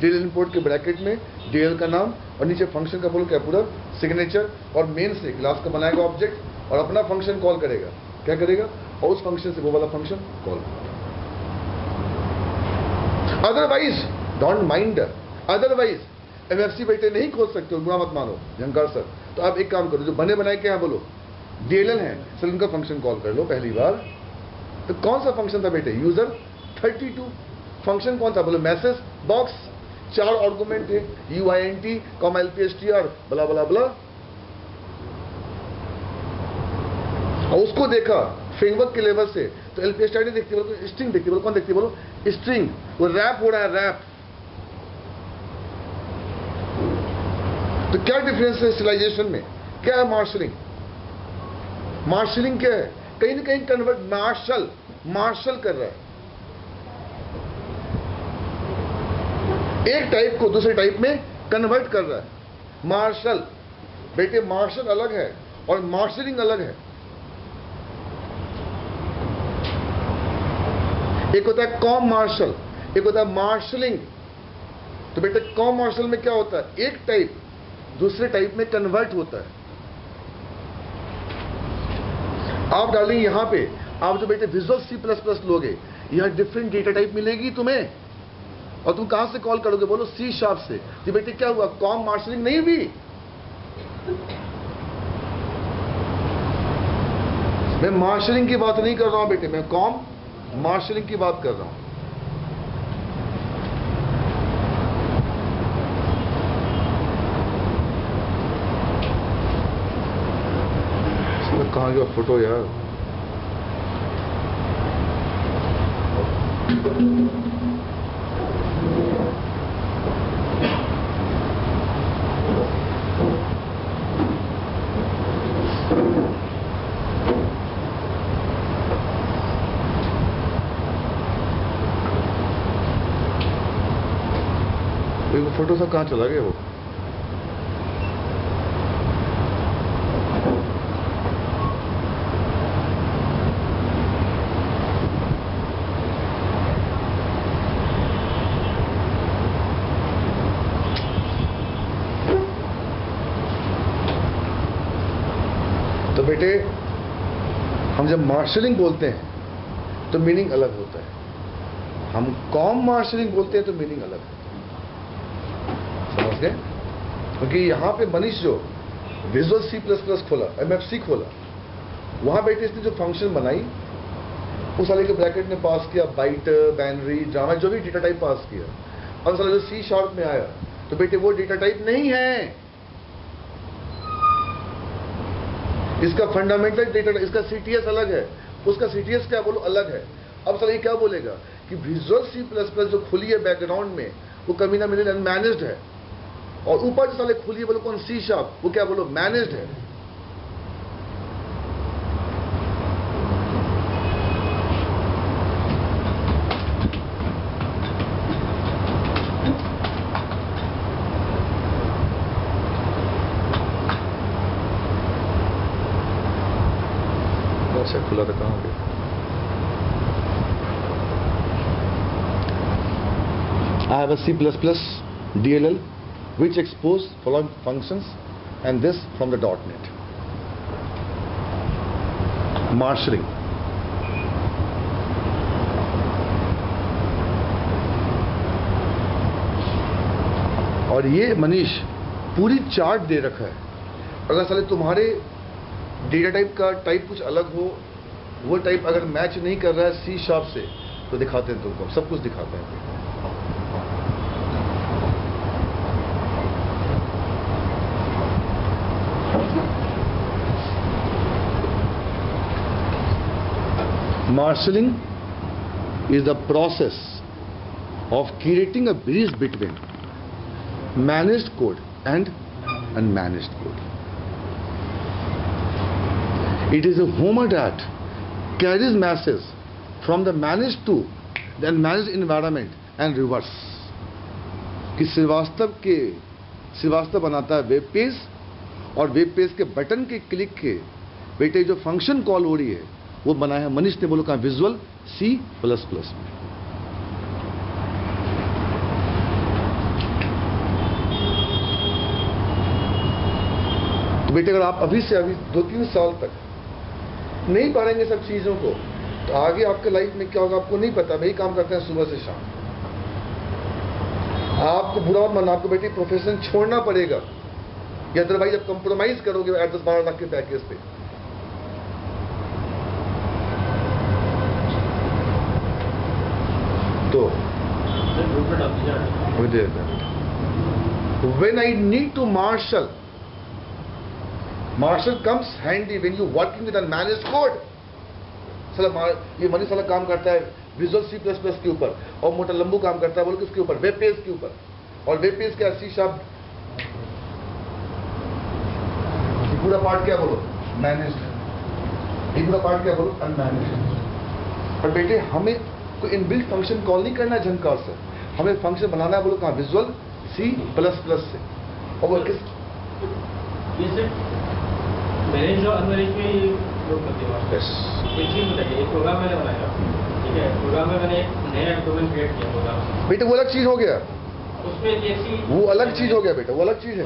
[SPEAKER 1] DL input के ब्रैकेट में डीएल का नाम और नीचे फंक्शन का बोलो क्या पूरा सिग्नेचर, और मेन से क्लास का बनाएगा ऑब्जेक्ट और अपना फंक्शन कॉल करेगा। क्या करेगा? और उस फंक्शन से वो वाला function call. Otherwise don't mind, otherwise MFC बेटे नहीं खोल सकते हो, बुरा मत मानो झंकार सर। तो आप एक काम करो, जो बने बनाए क्या है बोलो, डीएलएल है, सर उनका फंक्शन कॉल कर लो पहली बार। तो कौन सा फंक्शन था बेटे? यूजर 32 फंक्शन कौन था बोलो? मैसेज बॉक्स, 4 आर्गुमेंट थे, UINT, LPSTR बला बला बला। और उसको देखा फ्रेमवर्क के लेवल से, तो LPSTR देखती बोलो, स्ट्रिंग देखती बोलो, कौन देखती बोलो? स्ट्रिंग। वो रैप हो रहा है, रैप। तो क्या डिफरेंस है सिलाइजेशन में? क्या है मार्शलिंग? मार्शलिंग क्या है? कहीं ना कहीं कन्वर्ट, मार्शल कर रहा है एक टाइप को दूसरे टाइप में कन्वर्ट कर रहा है। मार्शल बेटे, मार्शल अलग है और मार्शलिंग अलग है। एक होता है कॉम मार्शल, एक होता है मार्शलिंग। तो बेटे कॉम मार्शल में क्या होता है? एक टाइप दूसरे टाइप में कन्वर्ट होता है। आप डालेंगे यहां पे, आप जो बेटे विजुअल C++ लोगे, यहां डिफरेंट डेटा टाइप मिलेगी तुम्हें, और तुम कहां से कॉल करोगे बोलो? C# से। तो बेटे क्या हुआ? कॉम मार्शलिंग नहीं हुई। मैं मार्शलिंग की बात नहीं कर रहा हूं बेटे, मैं कॉम मार्शलिंग की बात कर रहा हूं। कहाँ गया फोटो यार? वो फोटो सब कहाँ चला गया वो? तो बेटे हम जब मार्शलिंग बोलते हैं तो मीनिंग अलग होता है, हम कॉम मार्शलिंग बोलते हैं तो मीनिंग अलग है। समझ गए? क्योंकि यहां पे मनीष जो विजुअल C++ खोला, MFC खोला, वहां बेटे इसने जो फंक्शन बनाई उस वाले के ब्रैकेट में पास किया बाइट, बाइनरी, ड्रामा, जो भी डेटा टाइप पास किया, और साला जो C# में आया तो बेटे वो डेटा टाइप नहीं है। इसका फंडामेंटल डेटा, इसका CTS अलग है, उसका CTS क्या बोलो अलग है। अब सर ये क्या बोलेगा कि विजुअल C++ जो खुली है बैकग्राउंड में वो कभी ना मिले अनमैनेज्ड है, और ऊपर जो साले खुली है बोलो कौन? C#, वो क्या बोलो? मैनेज्ड है। अच्छा खुला था, कहाँ गया? I have a C++ DLL which expose following functions and this from the .NET. Marshalling. और ये मनीष पूरी चार्ट दे रखा है। अगर साले तुम्हारे डेटा टाइप का टाइप कुछ अलग हो, वो टाइप अगर मैच नहीं कर रहा है सी शार्प से, तो दिखाते हैं तुमको, सब कुछ दिखाते हैं। Marshalling is the process of creating a bridge between managed code and unmanaged code. It is a HOMA that carries messages from the managed to the unmanaged environment and reverse. कि श्रीवास्तव बनाता है वेब पेज, और web page के button के click के बेटे जो function call हो रही है वो बनाया है मनीष ने, बोलो कहा विजुअल C++ में। तो बेटे अगर आप अभी से अभी 2-3 साल तक नहीं पढ़ेंगे सब चीजों को, तो आगे आपके लाइफ में क्या होगा आपको नहीं पता। वही काम करते हैं सुबह से शाम। आपको बुरा मन, आपको बेटे प्रोफेशन छोड़ना पड़ेगा, या अदरवाइज आप कंप्रोमाइज करोगे 10-12 लाख के पैकेज पे। तो when I need to marshal comes handy when you working with unmanaged code। साला ये मनीष साला काम करता है विजुअल C++ के ऊपर, और मोटा लंबू काम करता है बोलो किसके ऊपर, वेब पेज के ऊपर। और वेब पेज का C शब्द पूरा पार्ट क्या बोलो मैनेज्ड, ये पूरा पार्ट क्या बोलो अनमैनेज्ड। और बेटे हमें कोई इनबिल्ट फंक्शन कॉल नहीं करना है झंकार से, हमें फंक्शन बनाना है बोलो कहाँ विजुअल C++ से। और वो किस
[SPEAKER 3] मैनेज और अनमैनेज में ये लोग करते हैं। एक चीज बताइए, एक प्रोग्राम मैंने बनाया, ठीक है, प्रोग्राम में मैंने एक नया डोमेन क्रिएट किया प्रोग्राम।
[SPEAKER 1] बेटे वो अलग चीज हो गया,
[SPEAKER 3] उसमें जैसी
[SPEAKER 1] वो अलग चीज हो गया बेटा, वो अलग चीज है।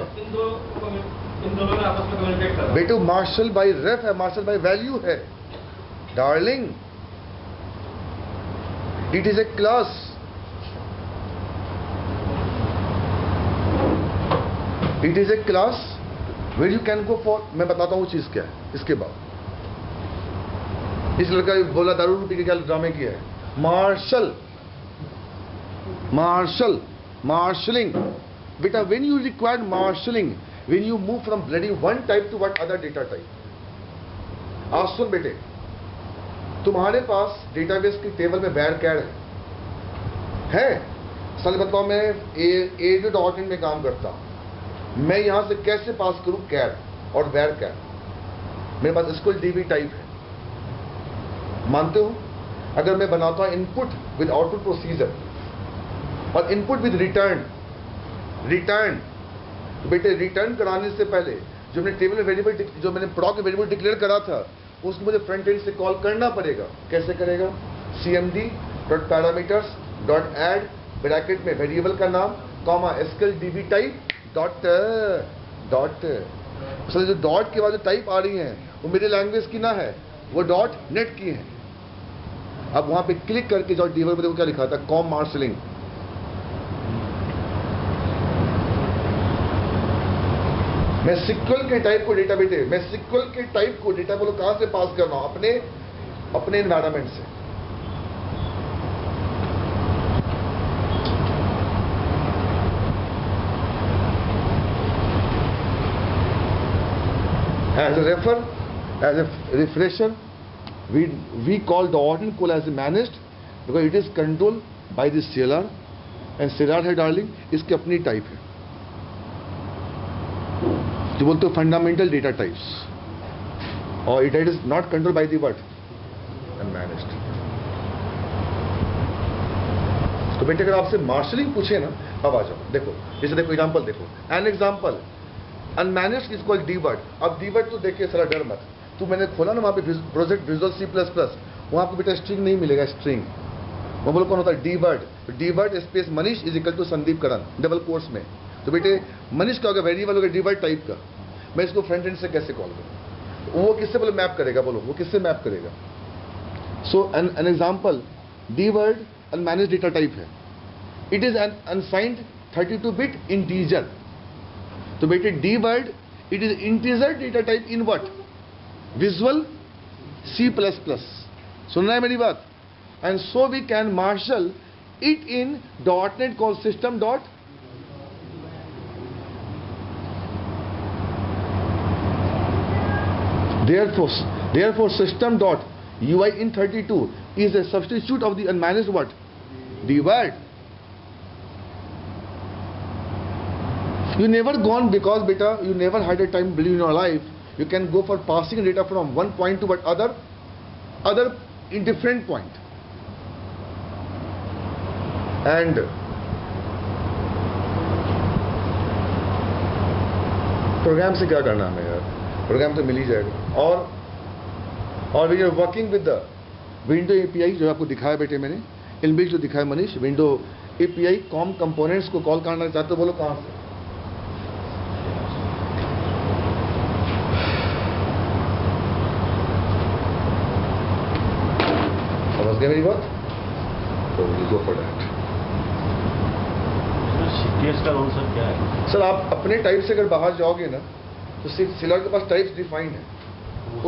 [SPEAKER 3] इन दोनों में आपस में कम्युनिकेट कर रहा है।
[SPEAKER 1] बेटे मार्शल बाय रेफ है, मार्शल बाय वैल्यू है darling. It is a class. It is a class where you can go for, मैं बताता हूँ चीज क्या है। इसके बाद इस लड़का बोला दारू पी के क्या ड्रामे किया है, मार्शल मार्शलिंग। बेटा when you required marshalling, when you move from bloody one type to what other data type। आज सुन बेटे, तुम्हारे पास डेटाबेस की टेबल में वैर कैड है। साले बताओ, मैं ADO.in में काम करता हूं, मैं यहां से कैसे पास करूं कैड और वैर कैड। मेरे पास SQL DB टाइप है, मानते हो। अगर मैं बनाता हूं इनपुट विद आउटपुट प्रोसीजर और इनपुट विद रिटर्न, बेटे रिटर्न कराने से पहले जो मैंने टेबल में वेरिएबल, जो मैंने प्रॉक में वेरिएबल डिक्लेयर करा था, उसको मुझे फ्रंट एंड से कॉल करना पड़ेगा। कैसे करेगा, cmd.parameters.add ब्रैकेट में वेरिएबल का नाम comma SQL DB type dot. असल जो डॉट के बाद जो टाइप आ रही है वो मेरी लैंग्वेज की ना है, वो डॉट नेट की है। अब वहां पे क्लिक करके जो डीबग में देखो क्या लिखा था, कॉम मार्शलिंग। मैं SQL के टाइप को डेटा बेटे, मैं SQL के टाइप को डेटा बोलो कहां से पास करना हूं, अपने एनवायरमेंट से। As a refer, as a refresher, we call the ordinary call as a managed because it is controlled by the CLR, and CLR है डार्लिंग, इसकी अपनी टाइप है जो बोलते हो फंडामेंटल डेटा टाइप्स, और it is not control by the what unmanaged. तो बेटे अगर आपसे मार्शलिंग पूछे ना, अब आ जाओ देखो, जैसे देखो एग्जांपल देखो, एन एग्जांपल अनमैनेज्ड इज कॉल्ड डीबर्ड। अब डीबर्ड तो देखिए सारा डर मत, तो मैंने खोला ना वहां पे प्रोजेक्ट विजुअल C++, वहां आपको बेटा स्ट्रिंग नहीं मिलेगा, स्ट्रिंग वो बोलो कौन होता है, डीबर्ड space Manish is equal to Sandeep Karan double course में। तो बेटे मनीष का होगा वेरिएबल होगा डीबर्ड टाइप का, मैं इसको फ्रंट एंड से कैसे कॉल करूं, वो किससे बोलो मैप करेगा, बोलो वो किससे मैप करेगा। सो एन एग्जांपल डीबर्ड अनमैनेज्ड डेटा टाइप है, it is an unsigned 32-bit integer. तो बेटे D word it is integer data type in what? Visual C++. सुन रहा है मेरी बात? And so we can marshal it in .NET called system dot. Therefore system dot UI in 32 is a substitute of the unmanaged what? D word. You never gone because beta you never had a time building in your life. You can go for passing data from one point to what other indifferent point. And program से क्या करना है यार, programme तो मिल ही जाएगा. और we are working with the window API जो आपको दिखाया बेटे मैंने, इनबिल्ट जो दिखाया Manish, window API COM components को कॉल करना चाहते हो, बोलो कहाँ से? समझ गए मेरी बात? तो गो फॉर दैट.
[SPEAKER 2] सीटीएस का रोल सर क्या है?
[SPEAKER 1] सर आप अपने टाइप से अगर बाहर जाओगे ना तो सिलार के पास टाइप्स डिफाइंड है.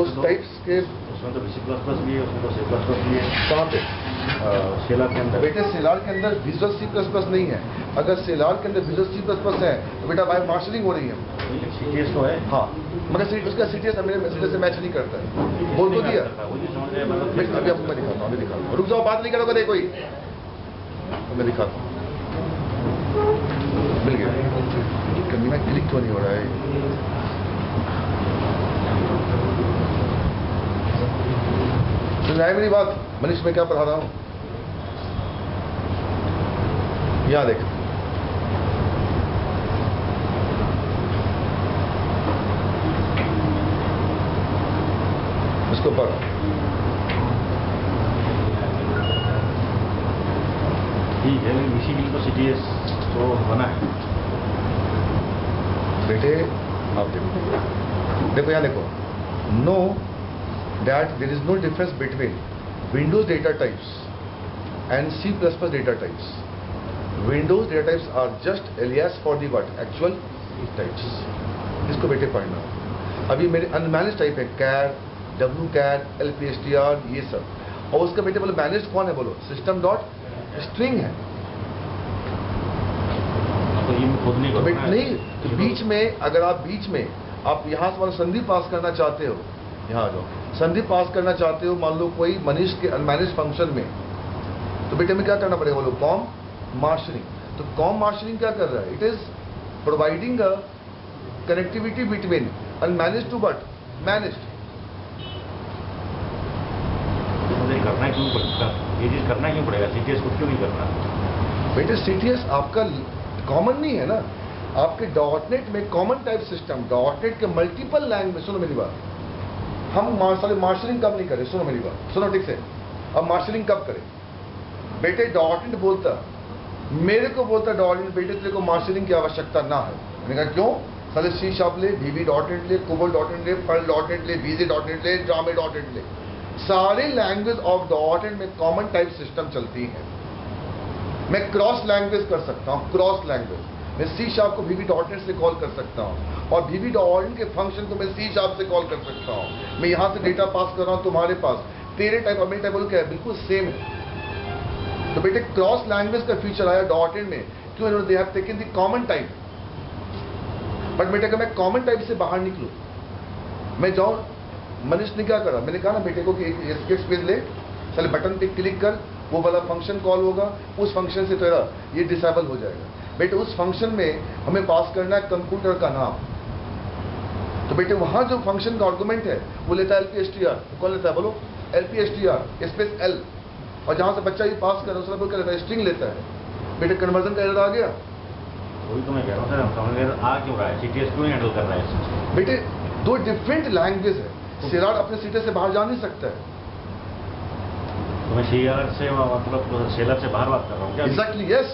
[SPEAKER 1] उस टाइप्स के
[SPEAKER 2] उसमें तो C++ भी है, उसमें तो C++ भी है.
[SPEAKER 1] कहाँ पे?
[SPEAKER 2] सेलार के अंदर.
[SPEAKER 1] बेटे सेलार के अंदर विजुअल C++ नहीं है. अगर सेलार के अंदर विजुअल C++ है तो बेटा बाय मार्शलिंग हो रही है.
[SPEAKER 2] सीटीएस तो है.
[SPEAKER 1] हाँ मगर उसका सीटीएस मेरे मैसेज से मैच नहीं करता है. बोल तो दिया. अभी आपको मैं दिखाता हूँ, अभी दिखाता हूँ. रुक जाओ, बात नहीं करोगे कोई. मैं दिखाता हूँ. मिल गया. कभी ना क्लिक तो नहीं हो रहा है. सुन रहा है मेरी बात? मनीष मैं क्या पढ़ा रहा हूं? यहां देख, इसको पढ़.
[SPEAKER 2] ठीक है, लेकिन इसी बिल को सीटीएस तो बना है
[SPEAKER 1] बेटे. आप देखो यहां देखो. Know that there is no difference between Windows data types and C++ data types. Windows data types are just alias for the what? Actual types. इसको बेटे पढ़ना. अभी मेरे unmanaged टाइप है char, wchar, lpstr ये सब. और उसका बेटे बोलो मैनेज्ड कौन है? बोलो system dot string है.
[SPEAKER 2] तो ये खुद नहीं
[SPEAKER 1] बेटे नहीं, तो बीच में अगर आप बीच में आप यहाँ से संधि पास करना चाहते हो, यहाँ आ जाओ, संधि पास करना चाहते हो, मान लो कोई मनीष के अनमैनेज फंक्शन में, तो बेटे में क्या करना पड़ेगा? बोलो कॉम मार्शलिंग. तो कॉम मार्शलिंग क्या कर रहा है? It is providing a connectivity between unmanaged to but managed.
[SPEAKER 2] करना क्यों पड़ेगा? ये चीज करना क्यों पड़ेगा? सीटीएस को क्यों नहीं करना?
[SPEAKER 1] बेटे सीटीएस आपका कॉमन नहीं है ना. आपके डॉटनेट में कॉमन टाइप सिस्टम, डॉटनेट के मल्टीपल लैंग्वेज. सुनो मेरी बात, हम मार्शलिंग कब नहीं करें? सुनो मेरी बात, सुनो ठीक से. अब मार्शलिंग कब करें? बेटे डॉटनेट बोलता, मेरे को बोलता डॉटनेट, बेटे तेरे को मार्शलिंग की आवश्यकता ना है. मैंने कहा क्यों? साले सी शार्प ले, VB डॉटनेट ले, कोबोल डॉटनेट ले, पर्ल डॉटनेट ले, VJ डॉटनेट ले, जावा डॉटनेट ले. सारे लैंग्वेज ऑफ डॉटनेट में कॉमन टाइप सिस्टम चलती है. मैं क्रॉस लैंग्वेज कर सकता हूँ, क्रॉस लैंग्वेज. मैं सी शार्प को VB डॉटनेट से कॉल कर सकता हूँ और VB डॉटनेट के फंक्शन को मैं सी शार्प से कॉल कर सकता हूँ. मैं यहाँ से डेटा पास कर रहा हूँ तुम्हारे पास, तेरे टाइप और मेरे टाइप बोलो क्या है? बिल्कुल सेम है. तो बेटे क्रॉस लैंग्वेज का फीचर आया डॉटनेट में. क्यों? They have taken the common type. But बेटे अगर मैं कॉमन टाइप से बाहर निकलूँ, मैं जाऊँ, मनीष ने क्या करा? मैंने कहा ना बेटे को कि एक एस्केप स्पेस ले, चल बटन पे क्लिक कर, वो वाला फंक्शन कॉल होगा, उस फंक्शन से तेरा ये डिसेबल हो जाएगा. बेटे उस फंक्शन में हमें पास करना है कंप्यूटर का नाम. तो बेटे वहां जो फंक्शन का आर्गुमेंट है वो लेता है LPstr. कौन लेता है? बोलो LPstr स्पेस L. और जहां से बच्चा ये पास कर रहा है क्या लेता है? स्ट्रिंग लेता है. बेटे कन्वर्जन का एरर आ गया.
[SPEAKER 2] वही तो मैं कह रहा हूँ सर, हम समझ गए आ क्यों रहा है? सीटीएस क्यों हैंडल कर रहा है?
[SPEAKER 1] बेटे दो डिफरेंट लैंग्वेज है. सिलार अपने सीटे से बाहर जा नहीं सकता है.
[SPEAKER 2] तो मैं सीआर से मतलब सेलर से बाहर बात कर रहा हूँ क्या?
[SPEAKER 1] Exactly yes.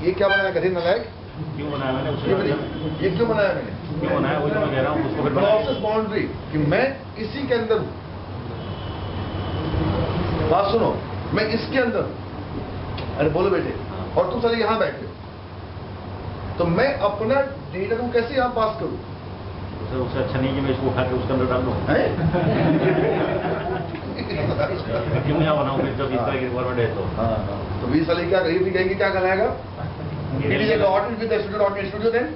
[SPEAKER 1] ये क्या बनाया गधे नालायक?
[SPEAKER 2] क्यों बनाया मैंने?
[SPEAKER 1] ये क्यों बनाया मैंने?
[SPEAKER 2] क्यों बनाया? वही तो मैं कह रहा हूँ. उसको
[SPEAKER 1] प्रोसेस बाउंड्री कि मैं इसी के अंदर हूँ. बात सुनो, मैं इसके अंदर. अरे बोलो बेटे. और तुम सारे यहाँ बैठे हो. तो मैं अपना डेटा को कैसे यहाँ पास करूँ?
[SPEAKER 2] सर उससे अच्छा नहीं कि मैं इसको उठा के उसके अंदर डाल दूँ। क्यों यहाँ बनाऊँ फिर जब इस तरह की रिक्वायरमेंट है तो?
[SPEAKER 1] तो 20 साल क्या करेगी? फिर कहेंगे क्या कराएगा? स्टूडियो देन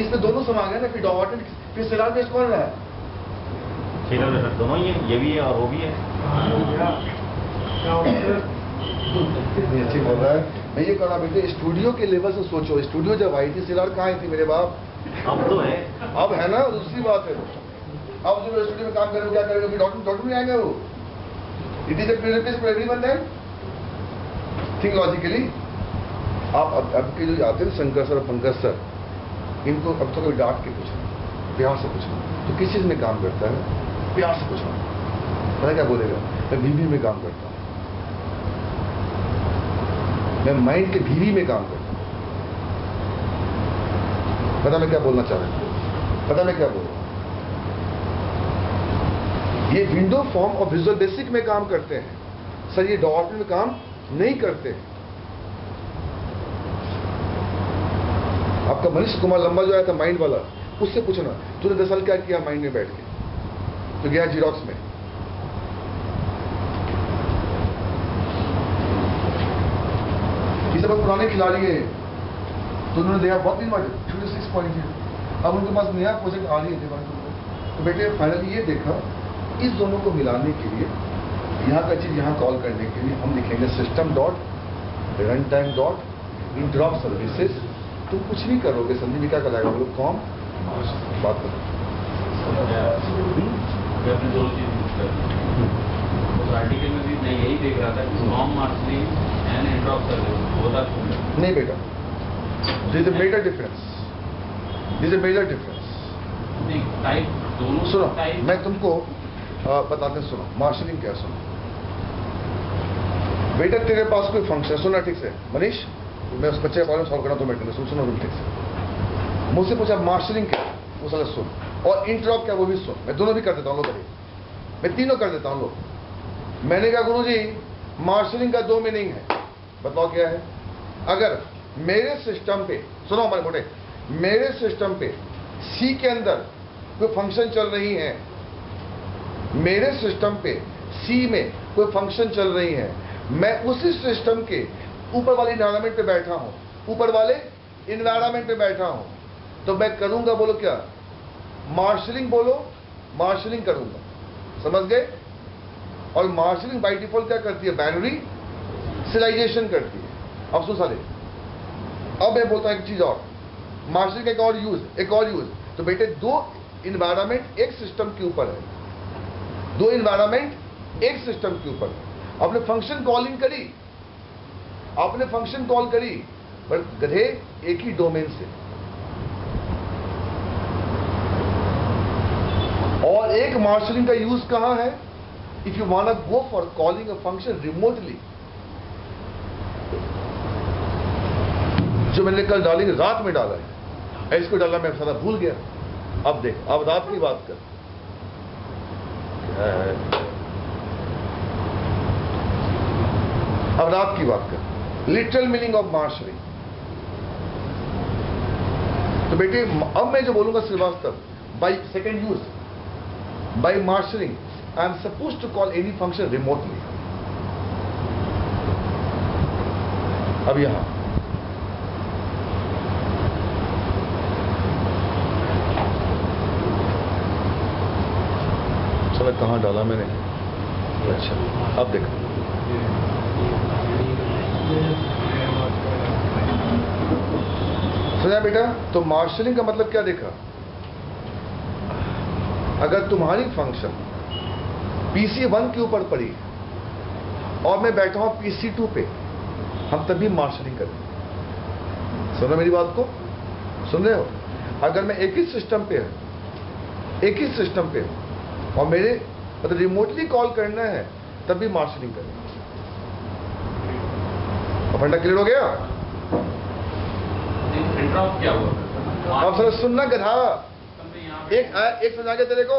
[SPEAKER 1] इसमें दोनों समा गए ना, फिर डॉट फिर सिलार बेस कौन रहा है?
[SPEAKER 2] सीरियल में सर दोनों ही है, ये भी है और वो भी है।
[SPEAKER 1] अच्छी बोल रहा है। मैं ये कह रहा बेटे, स्टूडियो के लेवल से सोचो। स्टूडियो जब आई थी, सिलार कहाँ थी मेरे बाप?
[SPEAKER 2] अब तो है,
[SPEAKER 1] अब है ना, दूसरी बात है। अब जो स्टूडियो में काम करेंगे क्या करेंगे? फिर डॉट में आएंगे वो। It is a prerequisite for everyone then. Think logically. आप अब के जो आते हैं शंकर सर, पंकज सर, इनको अब तो कोई डांट के पूछना, प्यार से पूछना। तो किस चीज में काम करता है? प्यार से पूछना। पता क्या बोलेगा? मैं बीवी में काम करता हूँ, मैं माइंड के बीवी में काम करता हूँ। पता मैं क्या बोलना चाह रहा हूँ? पता मैं क्या बोल रहा हूँ? ये विंडो फॉर्म और विजुअल बेसिक में काम करते हैं सर, ये डॉट में काम नहीं करते हैं। आपका मनीष कुमार लंबा जो आया था माइंड वाला, उससे पूछना तूने 10 साल क्या किया माइंड में बैठ के? तो गया जीरोक्स में। ये सब पुराने खिलाड़ी हैं, तो उन्होंने देखा बहुत दिन बाद 26 पॉइंट है। अब उनके पास नया प्रोजेक्ट आ रही है। तो बेटे फाइनली ये देखा, इस दोनों को मिलाने के लिए, यहाँ का चीज यहाँ कॉल करने के लिए हम लिखेंगे system dot run time dot interrupt services. तुम कुछ नहीं करोगे, संदीप क्या कराएगा? बोलो कॉम बात करो।
[SPEAKER 4] उस आर्टिकल में भी मैं यही देख रहा था कि COM marshalling and interrupt service होता
[SPEAKER 1] नहीं बेटा, this is a major difference. This is a major difference.
[SPEAKER 4] नहीं, टाइप दोनों
[SPEAKER 1] सुनो,
[SPEAKER 4] टाइप।
[SPEAKER 1] मैं तुमको बताते सुनो, मार्शलिंग क्या? सुनो बेटा, तेरे पास कोई फंक्शन, सुना ठीक से मनीष, मैं उस बच्चे का प्रॉब्लम सॉल्व करना तो मैं सुनो तुम ठीक से। मुझसे पूछा मार्शलिंग क्या, वो साला सुन, और इंटरप्ट क्या वो भी सुन। मैं दोनों भी कर देता हूँ, लो करिए, मैं तीनों कर देता हूँ। लो, मैंने कहा गुरुजी मार्शलिंग का 2 मीनिंग है, बताओ क्या है? अगर मेरे सिस्टम पे, सुनो हमारे मोटे, मेरे सिस्टम पे सी के अंदर कोई फंक्शन चल रही है, मेरे सिस्टम पे सी में कोई फंक्शन चल रही है, मैं उसी सिस्टम के ऊपर वाले इन्वायरमेंट पे बैठा हूं, ऊपर वाले इन्वायरमेंट पे बैठा हूं, तो मैं करूंगा, बोलो क्या? मार्शलिंग बोलो, मार्शलिंग करूंगा। समझ गए? और मार्शलिंग बाय डिफॉल्ट क्या करती है? बाइनरी सिलाइजेशन करती है। अब सुन साले, अब मैं बोलता हूं एक चीज और, मार्शलिंग का एक और यूज। तो बेटे 2 इन्वायरमेंट एक सिस्टम के ऊपर है, 2 इन्वायरमेंट एक सिस्टम के ऊपर है। आपने फंक्शन कॉलिंग करी, आपने फंक्शन कॉल करी, पर गधे एक ही डोमेन से। और एक मार्शलिंग का यूज कहां है? If you want to go for calling a function remotely, जो मैंने कल डालेंगे रात में डाला है, इसको डाला मैं सारा भूल गया। अब देख, अब रात की बात कर, अब रात की बात कर, लिटरल मीनिंग ऑफ मार्शलिंग। तो बेटे अब मैं जो बोलूंगा Shrivastava, by second use, by marshalling I am suppose to call any function remotely. अब यहां चलो, कहां डाला मैंने? अच्छा, अब देखो, सुना बेटा? तो मार्शलिंग का मतलब क्या देखा? अगर तुम्हारी फंक्शन PC1 के ऊपर पड़ी और मैं बैठा हूं PC2 पे, हम तभी मार्शलिंग करें। सुनो मेरी बात को, सुन रहे हो? अगर मैं एक ही सिस्टम पे हूं और मेरे मतलब रिमोटली कॉल करना है, तभी मार्शलिंग करें। फंडा क्लियर हो गया?
[SPEAKER 4] इंटरप्ट क्या हुआ?
[SPEAKER 1] अब सर सुनना गधा, एक समझा गया तेरे को?